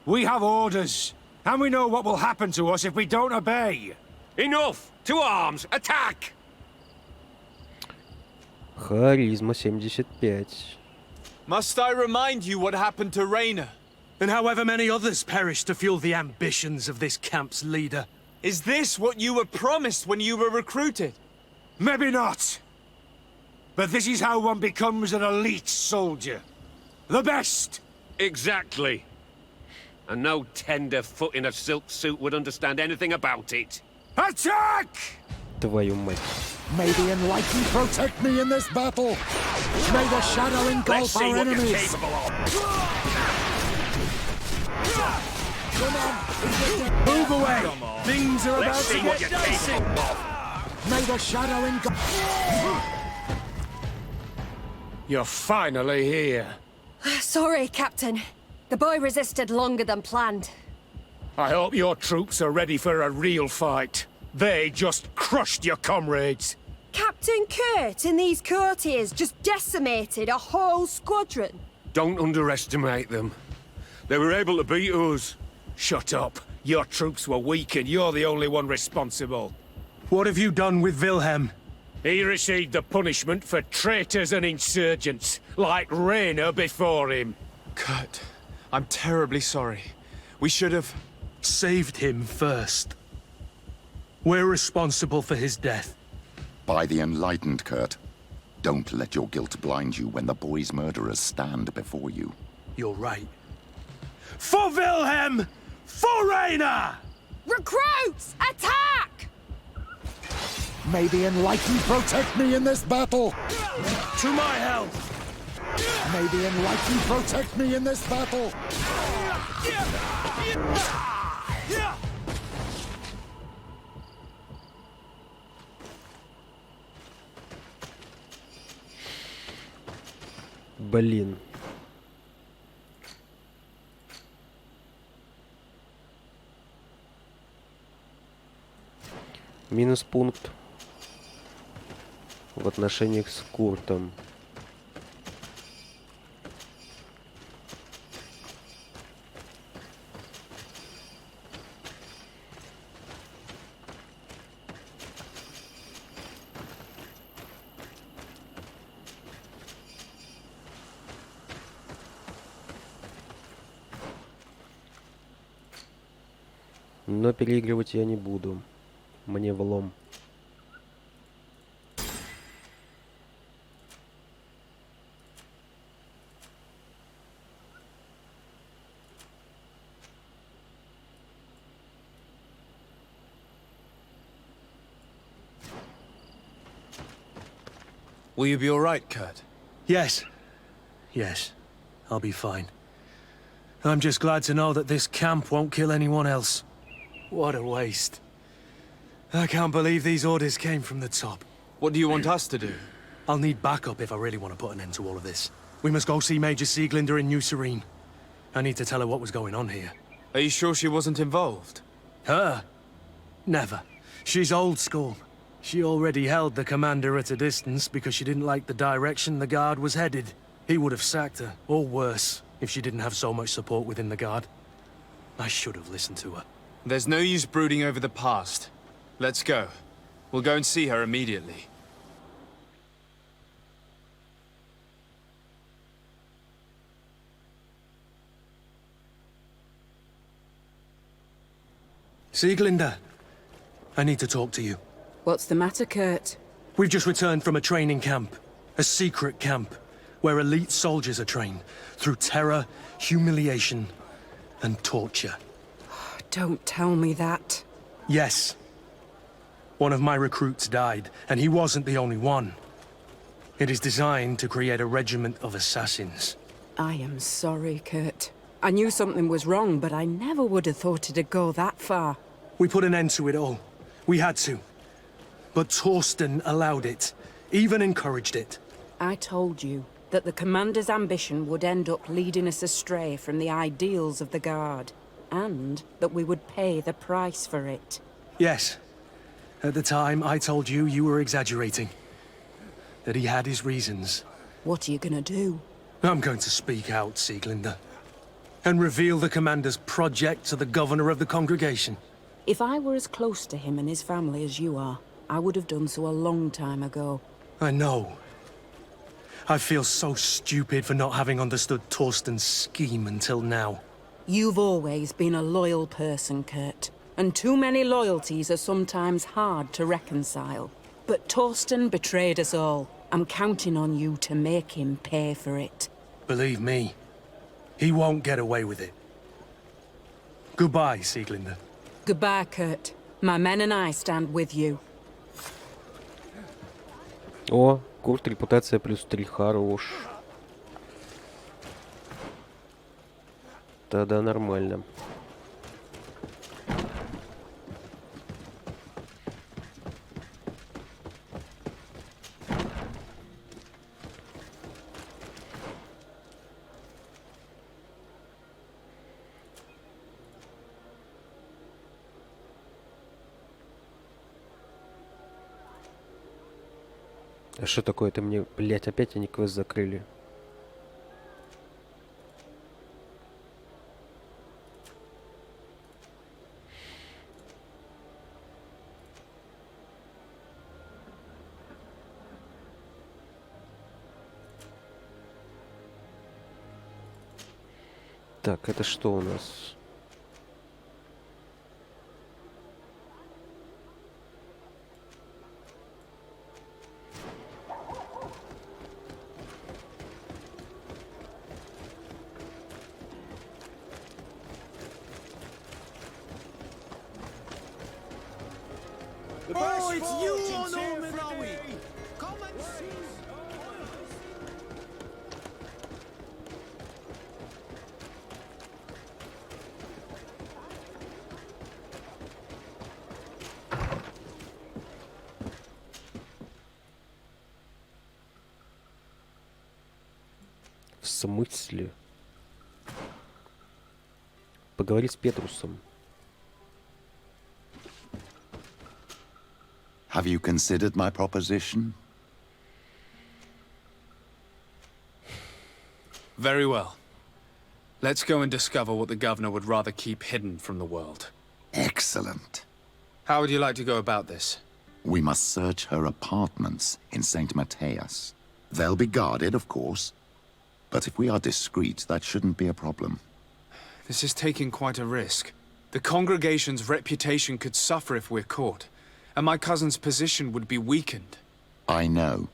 We have orders, and we know what will happen to us if we don't obey. Enough! To arms! Attack! Харизма 75. Must I remind you what happened to Raynor? And however many others perished to fuel the ambitions of this camp's leader. Is this what you were promised when you were recruited? Maybe not. But this is how one becomes an elite soldier. The best! Exactly. And no tenderfoot in a silk suit would understand anything about it. Attack! Твою мать. May the enlightened protect me in this battle. May the shadow engulf our enemies. Move away! Things are about to get dicey! May the shadow engulf... You're finally here. Sorry, Captain. The boy resisted longer than planned. I hope your troops are ready for a real fight. They just crushed your comrades. Captain Kurt and these courtiers just decimated a whole squadron. Don't underestimate them. They were able to beat us. Shut up. Your troops were weak and you're the only one responsible. What have you done with Wilhelm? He received the punishment for traitors and insurgents, like Raynor before him. Kurt, I'm terribly sorry. We should have... Saved him first. We're responsible for his death. By the enlightened, Kurt. Don't let your guilt blind you when the boy's murderers stand before you. You're right. For Wilhelm! For Raynor! Recruits! Attack! May the enlightened protect me in this battle! To my help! May the enlightened protect me in this battle! Блин. Минус пункт в отношениях с Куртом. Но переигрывать я не буду. Мне влом. Will you be all right, Kurt? Yes. Yes. I'll be fine. I'm just glad to know that this camp won't kill anyone else. What a waste. I can't believe these orders came from the top. What do you want us to do? I'll need backup if I really want to put an end to all of this. We must go see Major Sieglinder in New Serene. I need to tell her what was going on here. Are you sure she wasn't involved? Her? Never. She's old school. She already held the commander at a distance because she didn't like the direction the Guard was headed. He would have sacked her, or worse, if she didn't have so much support within the Guard. I should have listened to her. There's no use brooding over the past. Let's go. We'll go and see her immediately. Sieglinder, I need to talk to you. What's the matter, Kurt? We've just returned from a training camp. A secret camp, where elite soldiers are trained through terror, humiliation, and torture. Don't tell me that. Yes. One of my recruits died, and he wasn't the only one. It is designed to create a regiment of assassins. I am sorry, Kurt. I knew something was wrong, but I never would have thought it'd go that far. We put an end to it all. We had to. But Torsten allowed it, even encouraged it. I told you that the commander's ambition would end up leading us astray from the ideals of the Guard, and that we would pay the price for it. Yes. At the time, I told you you were exaggerating. That he had his reasons. What are you gonna do? I'm going to speak out, Sieglinder. And reveal the commander's project to the governor of the congregation. If I were as close to him and his family as you are, I would have done so a long time ago. I know. I feel so stupid for not having understood Torsten's scheme until now. You've always been a loyal person, Kurt. And too many loyalties are sometimes hard to reconcile. But Torsten betrayed us all. I'm counting on you to make him pay for it. Believe me, he won't get away with it. Goodbye, Sieglinder. Goodbye, Kurt. My men and I stand with you. О, курт, репутация +3, хорош. Тогда нормально. А что такое? Это мне, блять, опять они квест закрыли. Так, это что у нас? Oh, it's you, Norman! Come and see! В смысле? Поговори с Петрусом. Have you considered my proposition? Very well. Let's go and discover what the governor would rather keep hidden from the world. Excellent. How would you like to go about this? We must search her apartments in St. Matthias. They'll be guarded, of course. But if we are discreet, that shouldn't be a problem. This is taking quite a risk. The congregation's reputation could suffer if we're caught, and my cousin's position would be weakened. I know.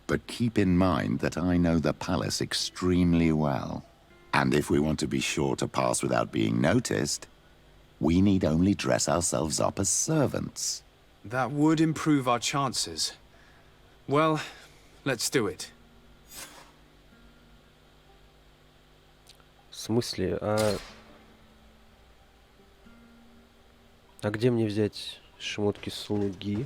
But keep in mind that I know the palace extremely well. And if we want to be sure to pass without being noticed, we need only dress ourselves up as servants. That would improve our chances. Well, let's do it. В смысле, а где мне взять шмотки слуги?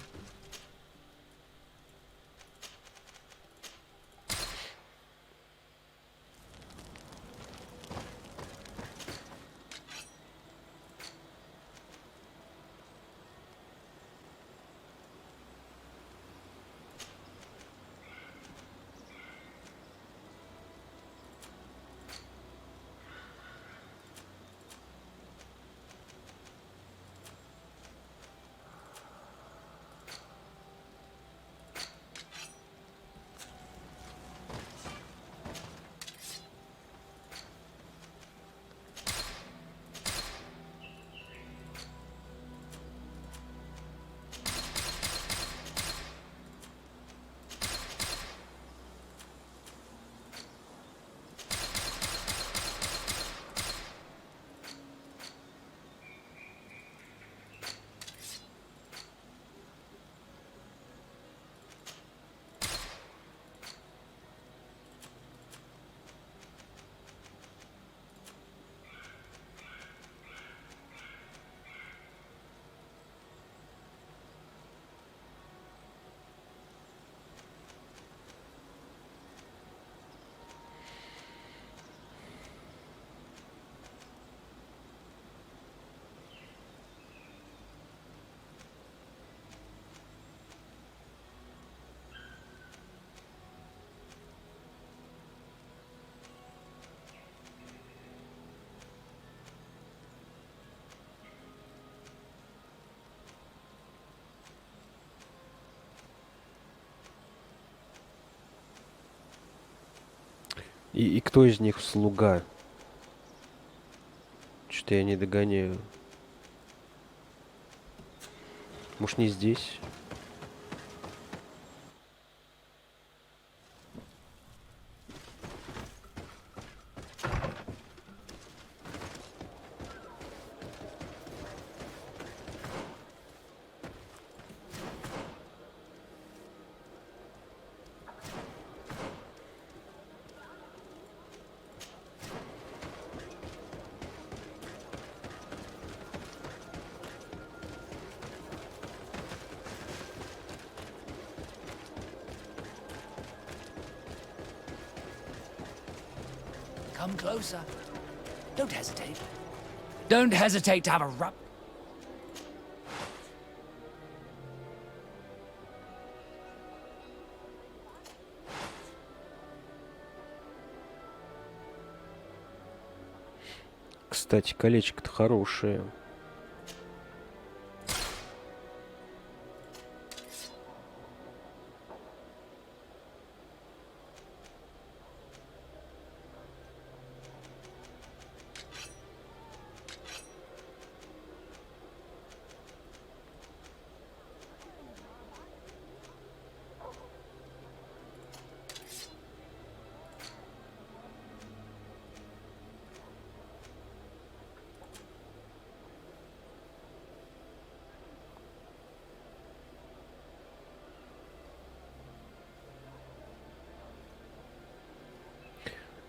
И кто из них слуга? Что-то я не догоняю. Может, не здесь? Come closer. Don't hesitate. Don't hesitate to have a rub. Кстати, колечко-то хорошее.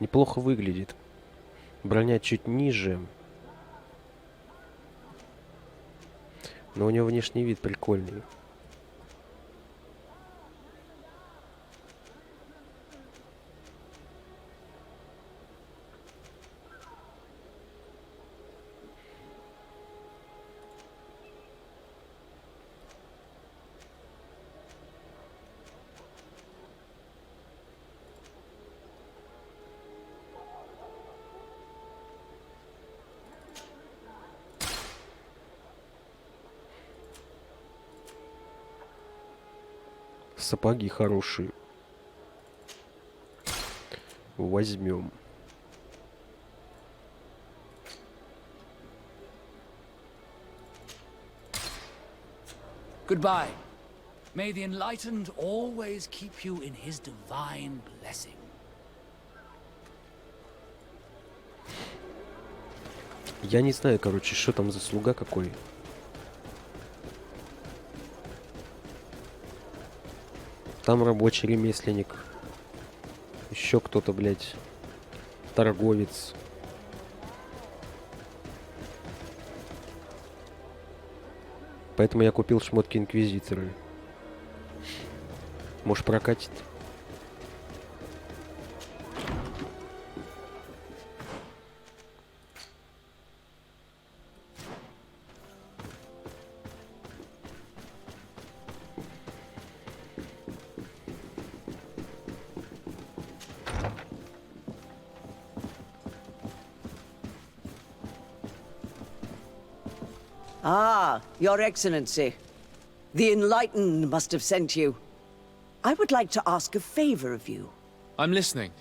Неплохо выглядит. Броня чуть ниже. Но у него внешний вид прикольный. Сапоги хорошие. Возьмем. Goodbye. May the enlightened always keep you in his divine blessing. Я не знаю, короче, что там за слуга какой. Там рабочий ремесленник. Еще кто-то, блядь, торговец. Поэтому я купил шмотки инквизитора. Может, прокатит? Ah, Your Excellency. The Enlightened must have sent you. I would like to ask a favor of you. I'm listening.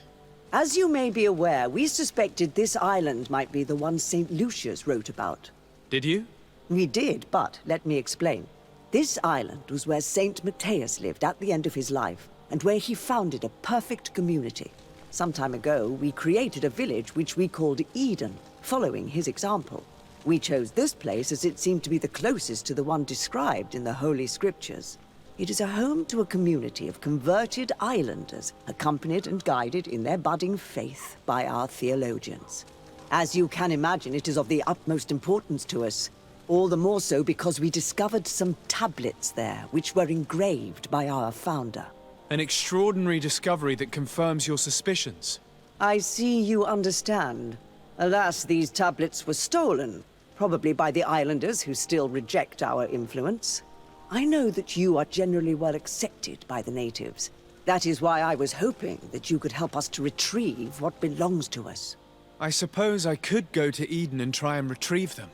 As you may be aware, we suspected this island might be the one St. Lucius wrote about. Did you? We did, but let me explain. This island was where St. Matthias lived at the end of his life, and where he founded a perfect community. Some time ago, we created a village which we called Eden, following his example. We chose this place as it seemed to be the closest to the one described in the Holy Scriptures. It is a home to a community of converted islanders, accompanied and guided in their budding faith by our theologians. As you can imagine, it is of the utmost importance to us, all the more so because we discovered some tablets there, which were engraved by our founder. An extraordinary discovery that confirms your suspicions. I see you understand. Alas, these tablets were stolen, probably by the islanders who still reject our influence. I know that you are generally well accepted by the natives. That is why I was hoping that you could help us to retrieve what belongs to us. I suppose I could go to Eden and try and retrieve them.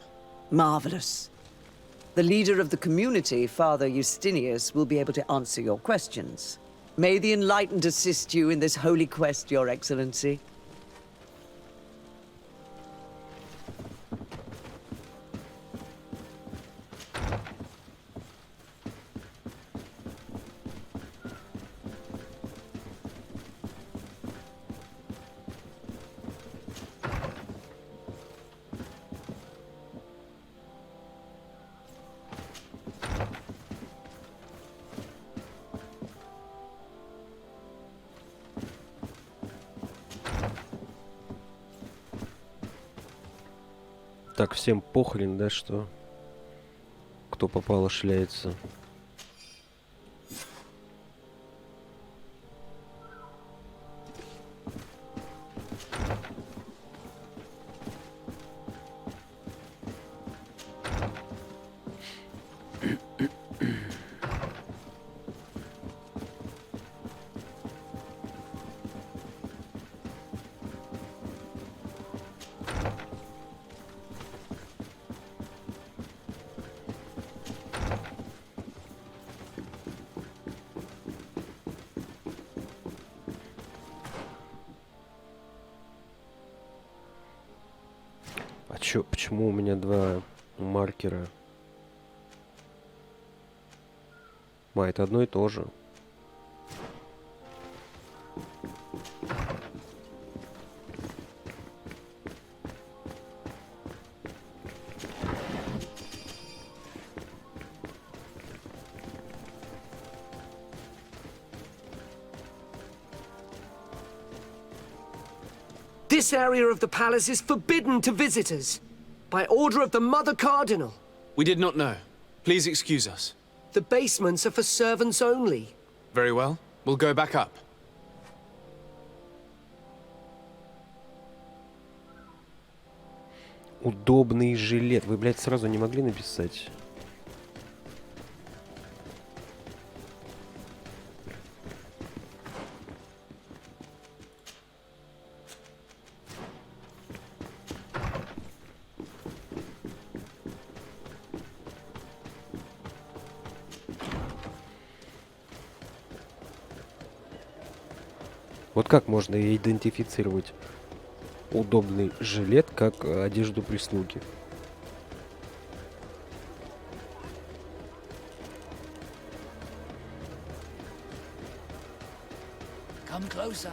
Marvelous. The leader of the community, Father Justinius, will be able to answer your questions. May the Enlightened assist you in this holy quest, Your Excellency. Так, всем похрен, да, что кто попало шляется. Почему у меня два маркера? Это одно и то же. This area of the palace is forbidden to visitors. By order of the Mother Cardinal. We did not know. Please excuse us. The basements are for servants only. Very well. We'll go back up. Удобный жилет. Вы, блядь, сразу не могли написать? Вот как можно идентифицировать удобный жилет как одежду прислуги? Come closer.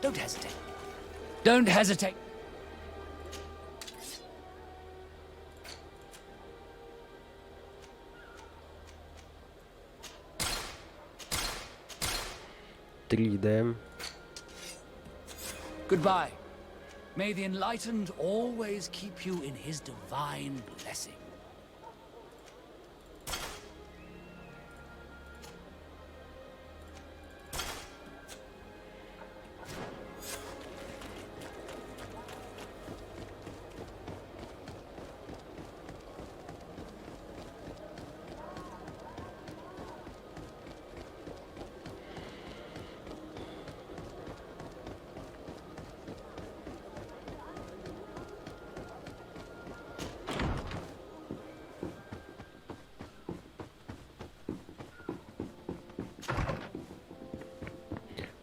Don't hesitate. Don't hesitate. Три, да? Goodbye. May the enlightened always keep you in his divine blessing.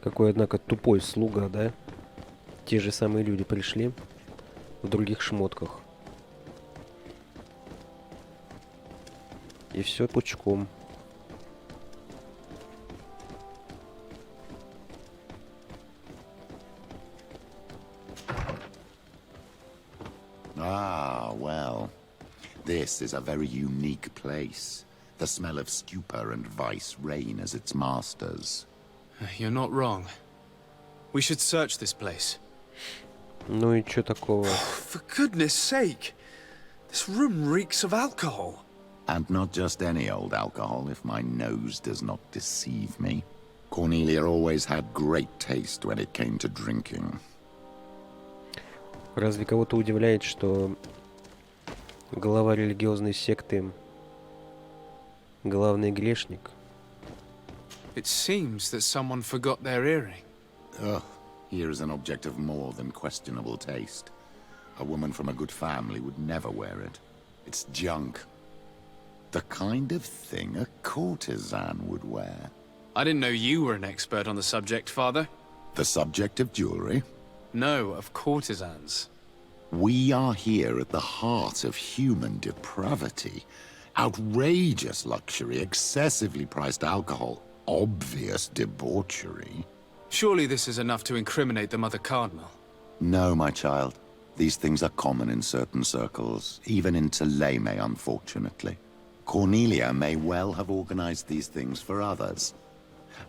Какой, однако, тупой слуга, да? Те же самые люди пришли в других шмотках. И все пучком. Ah, well. This is a very unique place. The smell of stupor and vice reign as its masters. You're not wrong. We should search this place. Ну и чё такого? For goodness sake! This room reeks of alcohol. And not just any old alcohol, if my nose does not deceive me. Cornelia always had great taste when it came to drinking. Разве кого-то удивляет, что глава религиозной секты главный грешник? It seems that someone forgot their earring. Ugh, here is an object of more than questionable taste. A woman from a good family would never wear it. It's junk. The kind of thing a courtesan would wear. I didn't know you were an expert on the subject, Father. The subject of jewelry? No, of courtesans. We are here at the heart of human depravity. Outrageous luxury, excessively priced alcohol, obvious debauchery. Surely this is enough to incriminate the Mother Cardinal. No, my child. These things are common in certain circles, even in Theleme, unfortunately. Cornelia may well have organized these things for others.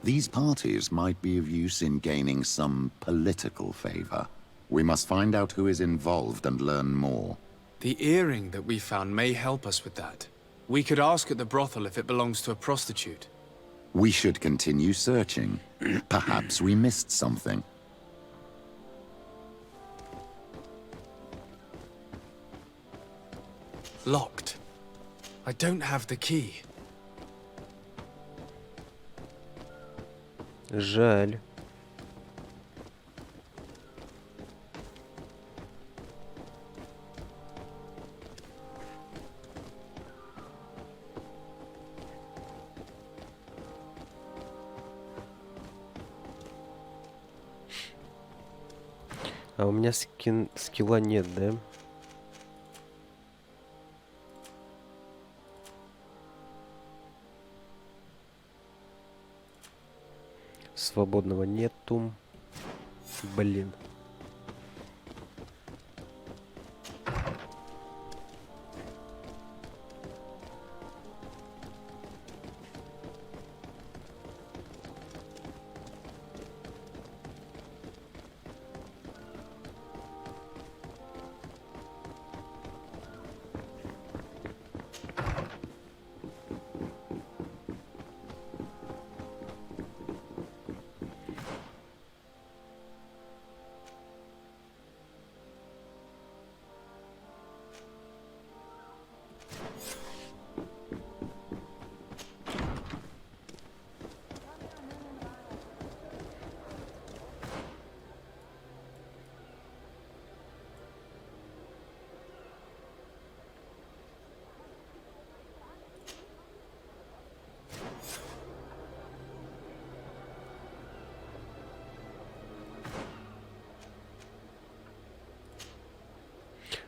These parties might be of use in gaining some political favor. We must find out who is involved and learn more. The earring that we found may help us with that. We could ask at the brothel if it belongs to a prostitute. We should continue searching. Perhaps we missed something. Locked. I don't have the key. Жаль. А у меня скилла нет, да? Свободного нету. Блин.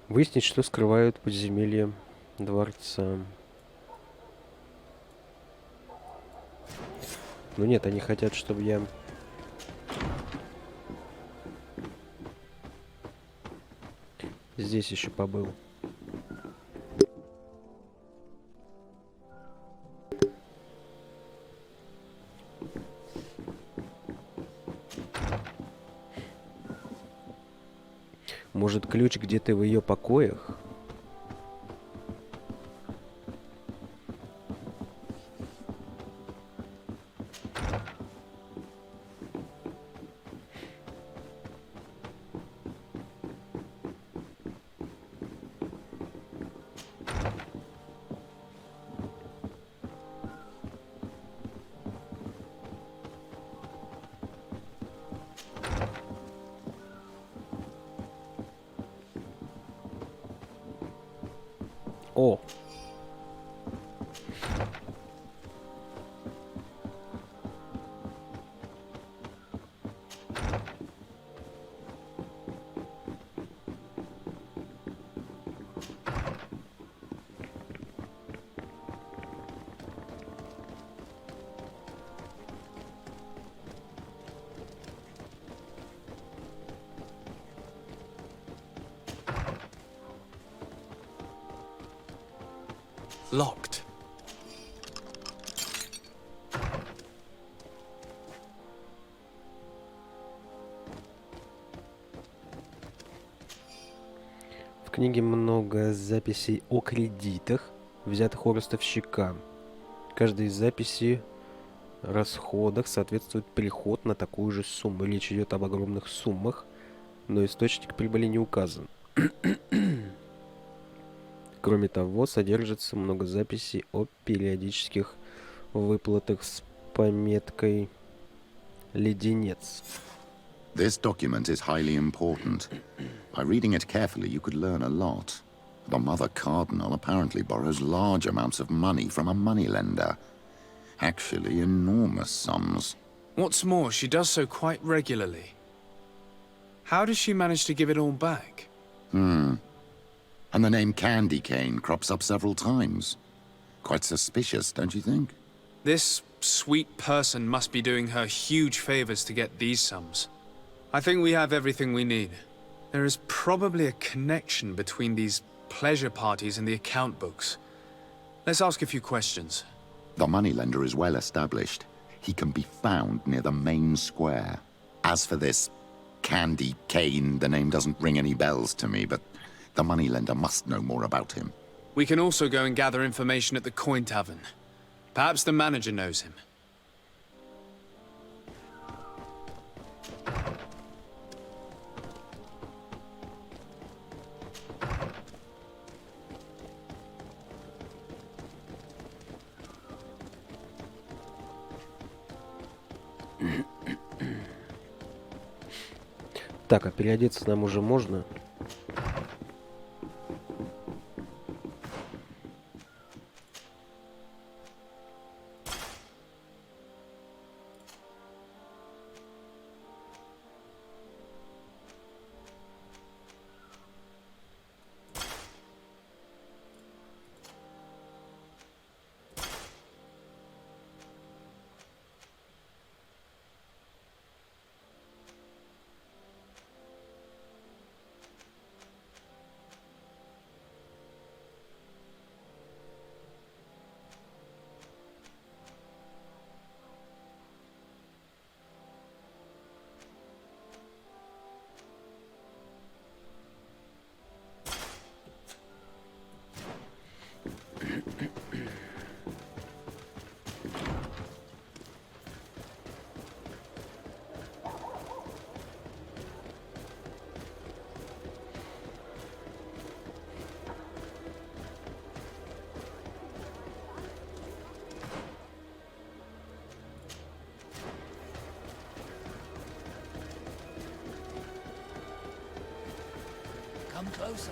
Выяснить, что скрывают подземелья дворца. Ну нет, они хотят, чтобы я Здесь еще побыл. Может, ключ где-то в ее покоях? О! Locked. В книге много записей о кредитах, взятых у ростовщика. Каждой из записей расходах соответствует переход на такую же сумму. Речь идет об огромных суммах, но источник прибыли не указан. Кроме того, содержится много записей о периодических выплатах с пометкой «Леденец». This document is highly important. By reading it carefully, you could learn a lot. The Mother Cardinal apparently borrows large amounts of money from a moneylender. Actually, enormous sums. What's more, she does so quite regularly. How does she manage to give it all back? And the name Candy Cane crops up several times. Quite suspicious, don't you think? This sweet person must be doing her huge favors to get these sums. I think we have everything we need. There is probably a connection between these pleasure parties and the account books. Let's ask a few questions. The moneylender is well established. He can be found near the main square. As for this Candy Cane, the name doesn't ring any bells to me, but the moneylender must know more about him. We can also go and gather information at the Coin Tavern. Perhaps the manager knows him. Так, а переодеться нам уже можно? Come closer.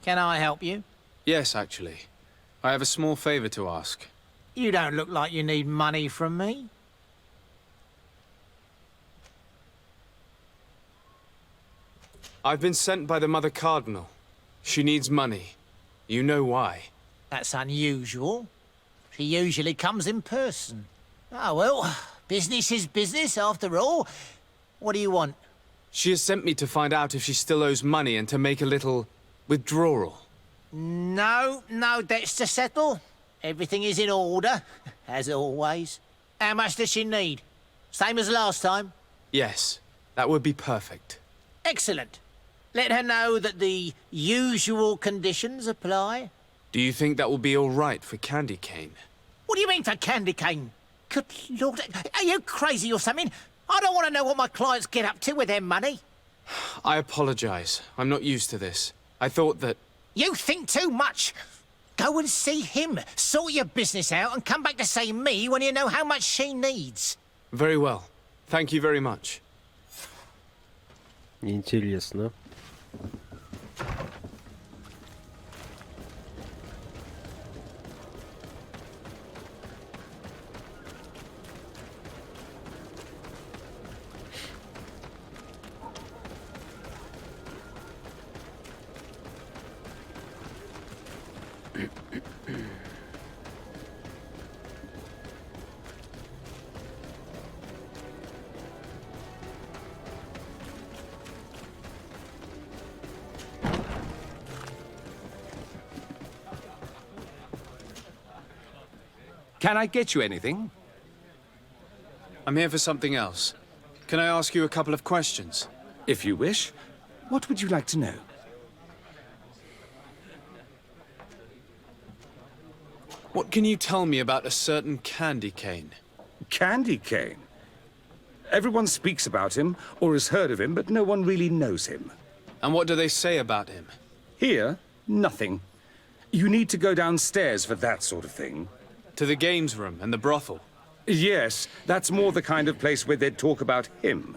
Can I help you? Yes, actually. I have a small favor to ask. You don't look like you need money from me. I've been sent by the Mother Cardinal. She needs money. You know why. That's unusual. She usually comes in person. Ah, well, business is business after all. What do you want? She has sent me to find out if she still owes money and to make a little withdrawal. No debts to settle. Everything is in order, as always. How much does she need? Same as last time? Yes, that would be perfect. Excellent. Let her know that the usual conditions apply. Do you think that will be all right for Candy Cane? What do you mean for Candy Cane? Good Lord, are you crazy or something? I don't want to know what my clients get up to with their money. I apologize. I'm not used to this. I thought that... You think too much. Go and see him, sort your business out, and come back to see me when you know how much she needs. Very well. Thank you very much. Интересно. Can I get you anything? I'm here for something else. Can I ask you a couple of questions? If you wish. What would you like to know? What can you tell me about a certain Candy Cane? Candy Cane? Everyone speaks about him, or has heard of him, but no one really knows him. And what do they say about him? Here, nothing. You need to go downstairs for that sort of thing. To the games room and the brothel? Yes, that's more the kind of place where they'd talk about him.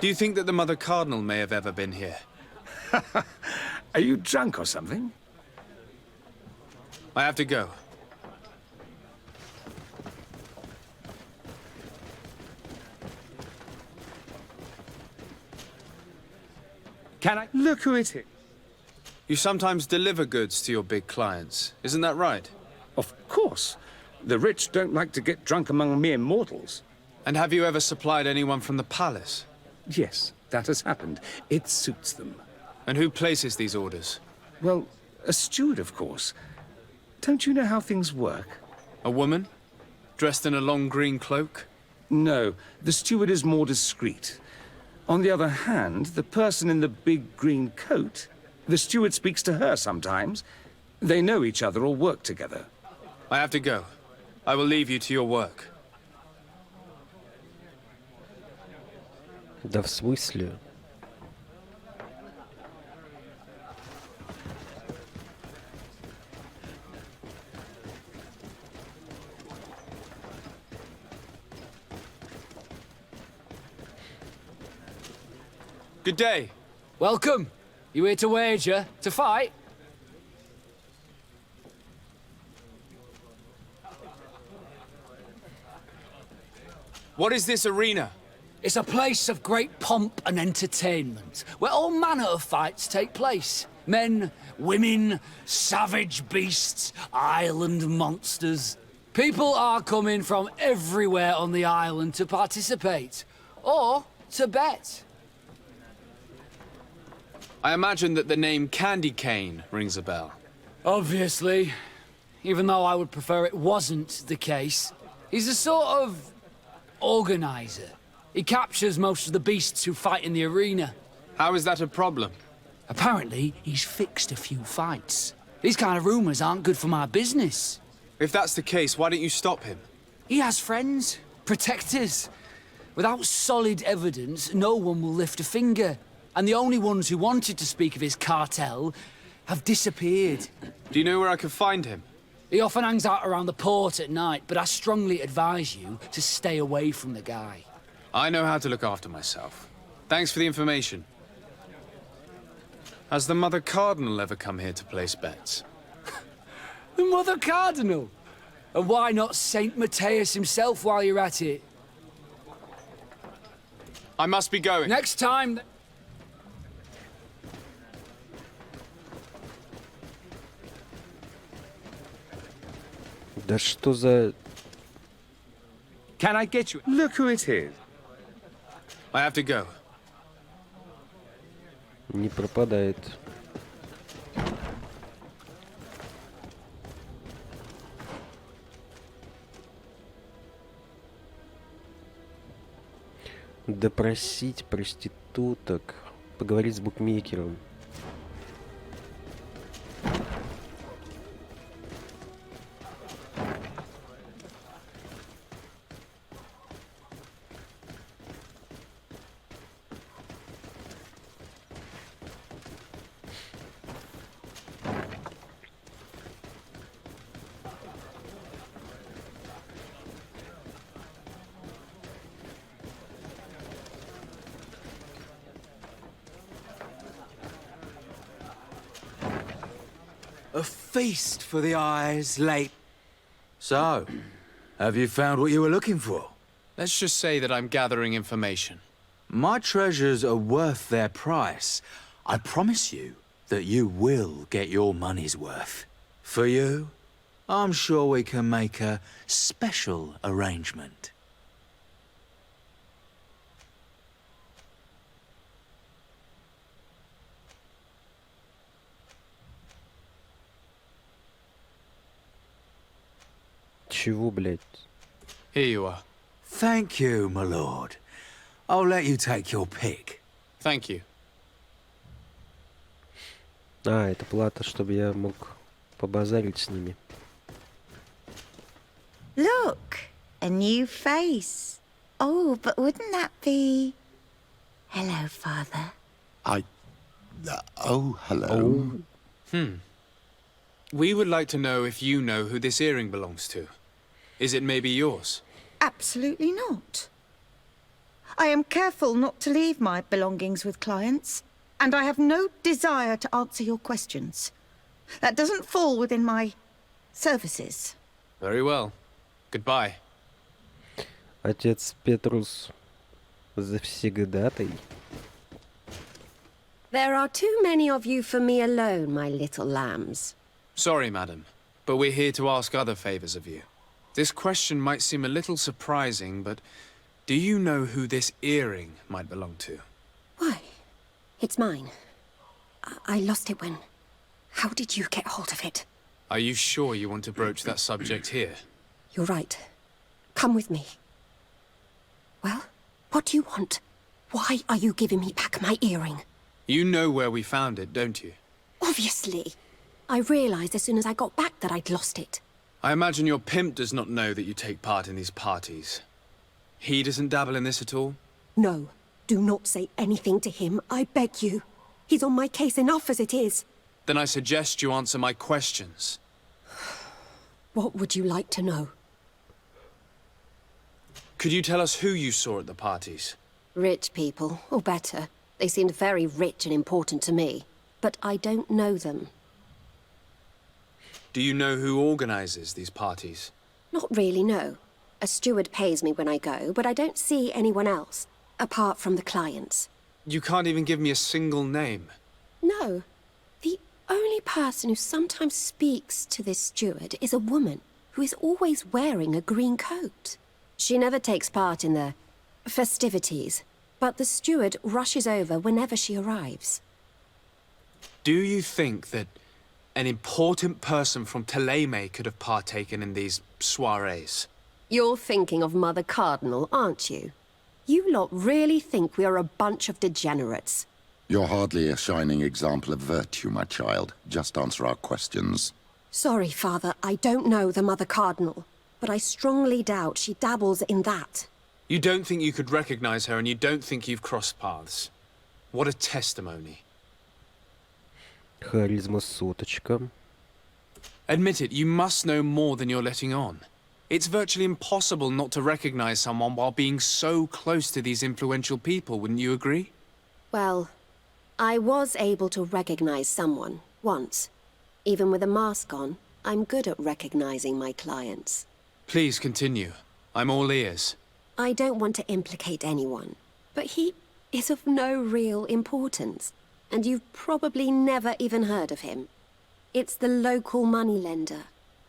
Do you think that the Mother Cardinal may have ever been here? Are you drunk or something? I have to go. Can I? Look who it is. You sometimes deliver goods to your big clients, isn't that right? Of course. The rich don't like to get drunk among mere mortals. And have you ever supplied anyone from the palace? Yes, that has happened. It suits them. And who places these orders? Well, a steward, of course. Don't you know how things work? A woman? Dressed in a long green cloak? No, the steward is more discreet. On the other hand, the person in the big green coat, the steward speaks to her sometimes. They know each other or work together. I have to go. I will leave you to your work. Да в смысле? Good day. Welcome. You here to wager? To fight? What is this arena? It's a place of great pomp and entertainment, where all manner of fights take place. Men, women, savage beasts, island monsters. People are coming from everywhere on the island to participate, or to bet. I imagine that the name Candy Cane rings a bell. Obviously, even though I would prefer it wasn't the case. He's a sort of organizer. He captures most of the beasts who fight in the arena. How is that a problem? Apparently, he's fixed a few fights. These kind of rumors aren't good for my business. If that's the case, why don't you stop him? He has friends, protectors. Without solid evidence, no one will lift a finger. And the only ones who wanted to speak of his cartel have disappeared. Do you know where I can find him? He often hangs out around the port at night, but I strongly advise you to stay away from the guy. I know how to look after myself. Thanks for the information. Has the Mother Cardinal ever come here to place bets? The Mother Cardinal? And why not Saint Matthias himself while you're at it? I must be going. Next time... Да что за... Can I get you? Look who it is. I have to go. Не пропадает. Допросить проституток. Поговорить с букмекером. A feast for the eyes, late. So, have you found what you were looking for? Let's just say that I'm gathering information. My treasures are worth their price. I promise you that you will get your money's worth. For you, I'm sure we can make a special arrangement. Чего, блядь? Here you are. Thank you, my lord. I'll let you take your pick. Thank you. А, это плата, чтобы я мог побазарить с ними. Look, a new face. Oh, but wouldn't that be... Hello, Father. Oh, hello. We would like to know if you know who this earring belongs to. Is it maybe yours? Absolutely not. I am careful not to leave my belongings with clients, and I have no desire to answer your questions. That doesn't fall within my services. Very well. Goodbye. Отец Петрус завсегдатай. There are too many of you for me alone, my little lambs. Sorry, madam, but we're here to ask other favors of you. This question might seem a little surprising, but do you know who this earring might belong to? Why? It's mine. I lost it when... How did you get hold of it? Are you sure you want to broach that subject here? You're right. Come with me. Well, what do you want? Why are you giving me back my earring? You know where we found it, don't you? Obviously. I realized as soon as I got back that I'd lost it. I imagine your pimp does not know that you take part in these parties. He doesn't dabble in this at all? No. Do not say anything to him, I beg you. He's on my case enough as it is. Then I suggest you answer my questions. What would you like to know? Could you tell us who you saw at the parties? Rich people, or better. They seemed very rich and important to me. But I don't know them. Do you know who organizes these parties? Not really, no. A steward pays me when I go, but I don't see anyone else, apart from the clients. You can't even give me a single name. No. The only person who sometimes speaks to this steward is a woman who is always wearing a green coat. She never takes part in the festivities, but the steward rushes over whenever she arrives. Do you think that an important person from Teleme could have partaken in these soirees? You're thinking of Mother Cardinal, aren't you? You lot really think we are a bunch of degenerates. You're hardly a shining example of virtue, my child. Just answer our questions. Sorry, Father, I don't know the Mother Cardinal, but I strongly doubt she dabbles in that. You don't think you could recognize her, and you don't think you've crossed paths. What a testimony. Харизма соточка. Admit it, you must know more than you're letting on. It's virtually impossible not to recognize someone while being so close to these influential people, wouldn't you agree? Well, I was able to recognize someone, once. Even with a mask on, I'm good at recognizing my clients. Please continue. I'm all ears. I don't want to implicate anyone, But he is of no real importance, and you've probably never even heard of him. It's the local moneylender.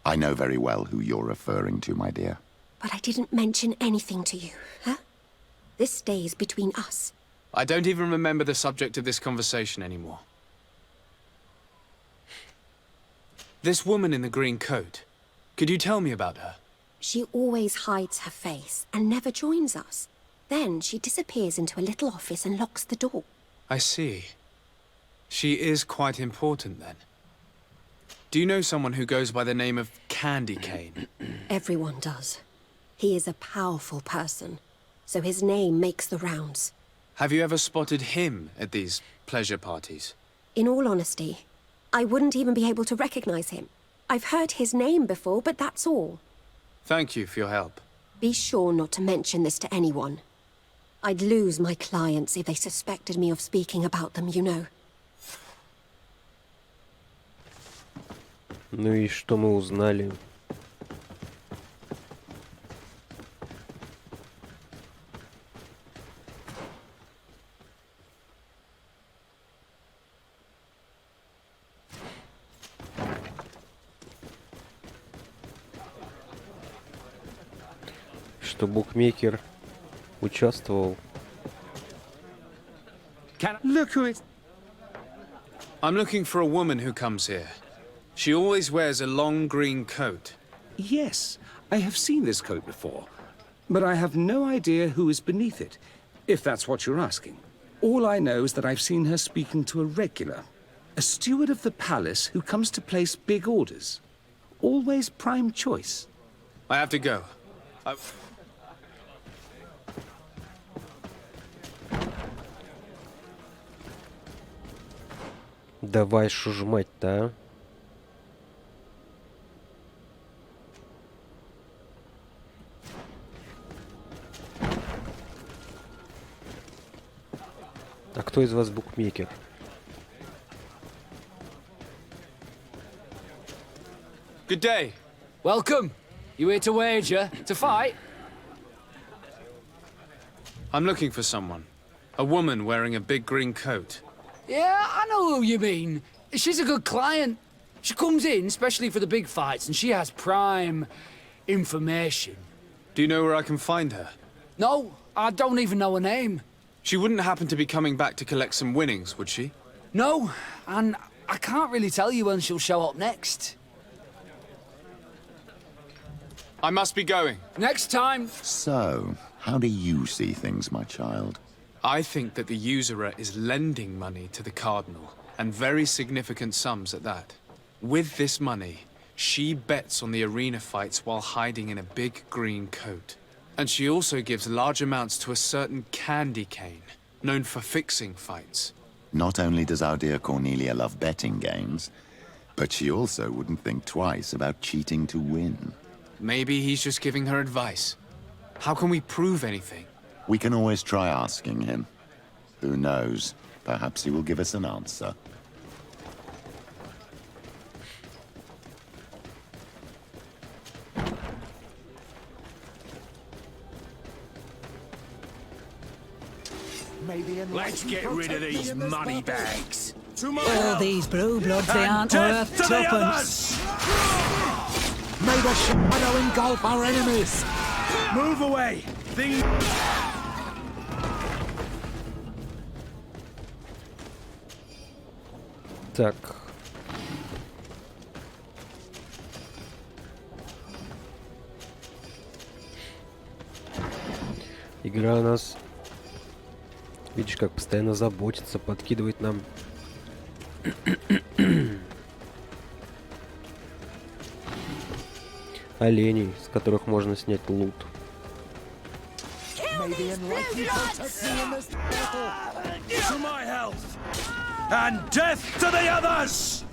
I know very well who you're referring to, my dear. But I didn't mention anything to you, huh? This stays between us. I don't even remember the subject of this conversation anymore. This woman in the green coat, could you tell me about her? She always hides her face and never joins us. Then she disappears into a little office and locks the door. I see. She is quite important then. Do you know someone who goes by the name of Candy Cane? Everyone does. He is a powerful person, so his name makes the rounds. Have you ever spotted him at these pleasure parties? In all honesty, I wouldn't even be able to recognize him. I've heard his name before, but that's all. Thank you for your help. Be sure not to mention this to anyone. I'd lose my clients if they suspected me of speaking about them, you know. Ну и что мы узнали? Что букмекер участвовал. Look who it... I'm looking for a woman who comes here. She always wears a long green coat. Yes, I have seen this coat before, but I have no idea who is beneath it, if that's what you're asking. All I know is that I've seen her speaking to a regular, a steward of the palace who comes to place big orders. Always prime choice. I have to go. Давай шужмать-то, а? А кто из вас букмекер? Good day. Welcome. You here to wager? To fight? I'm looking for someone. A woman wearing a big green coat. Yeah, I know who you mean. She's a good client. She comes in, especially for the big fights, and she has prime information. Do you know where I can find her? No, I don't even know her name. She wouldn't happen to be coming back to collect some winnings, would she? No, and I can't really tell you when she'll show up next. I must be going. Next time. So, how do you see things, my child? I think that the usurer is lending money to the Cardinal, and very significant sums at that. With this money, she bets on the arena fights while hiding in a big green coat. And she also gives large amounts to a certain Candy Cane, known for fixing fights. Not only does our dear Cornelia love betting games, but she also wouldn't think twice about cheating to win. Maybe he's just giving her advice. How can we prove anything? We can always try asking him. Who knows? Perhaps he will give us an answer. Let's get rid of these money bags. All these blue bloods, they aren't worth tuppence. May the shadow engulf our enemies. Move away. Так. Игра о нас, видишь, как постоянно заботится, подкидывает нам оленей, с которых можно снять лут. May the enlightened protect me in this battle. To my health. And death to the others!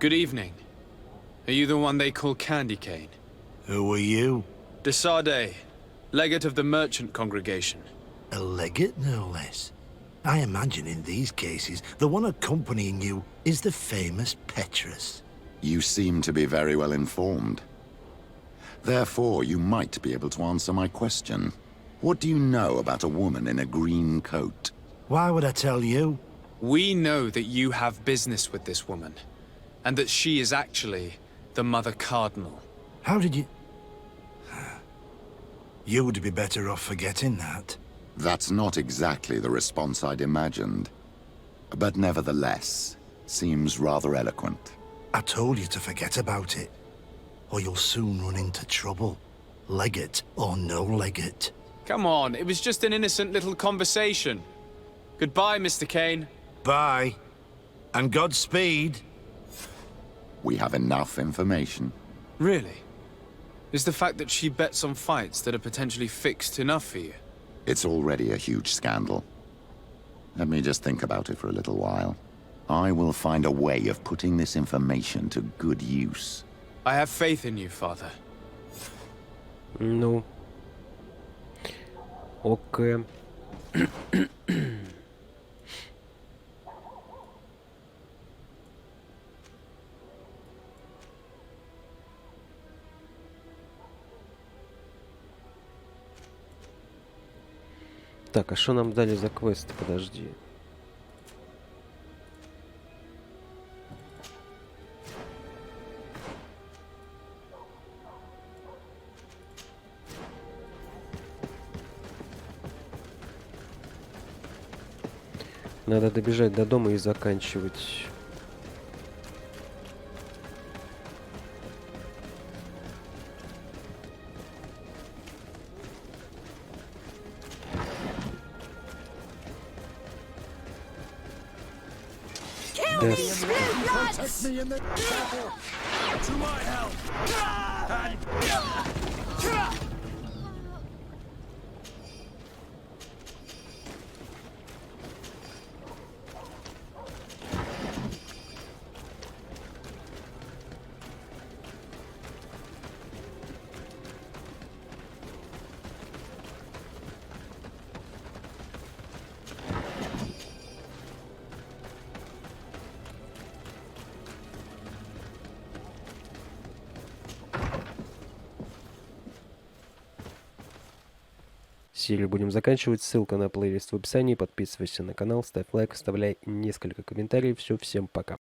Good evening. Are you the one they call Candy Cane? Who are you? Desade, legate of the merchant congregation. A legate, no less. I imagine in these cases, the one accompanying you is the famous Petrus. You seem to be very well informed. Therefore, you might be able to answer my question. What do you know about a woman in a green coat? Why would I tell you? We know that you have business with this woman, and that she is actually the Mother Cardinal. How did you... You would be better off forgetting that. That's not exactly the response I'd imagined. But nevertheless, seems rather eloquent. I told you to forget about it, or you'll soon run into trouble. Legate or no legate. Come on, it was just an innocent little conversation. Goodbye, Mr. Kane. Bye. And Godspeed. We have enough information. Really? Is the fact that she bets on fights that are potentially fixed enough for you? It's already a huge scandal. Let me just think about it for a little while. I will find a way of putting this information to good use. I have faith in you, Father. Ну. Окей. Так, а что нам дали за квест? Подожди. Надо добежать до дома и заканчивать. Protect me in the battle. To my help. Серию будем заканчивать. Ссылка на плейлист в описании. Подписывайся на канал, ставь лайк, оставляй несколько комментариев. Все, всем пока.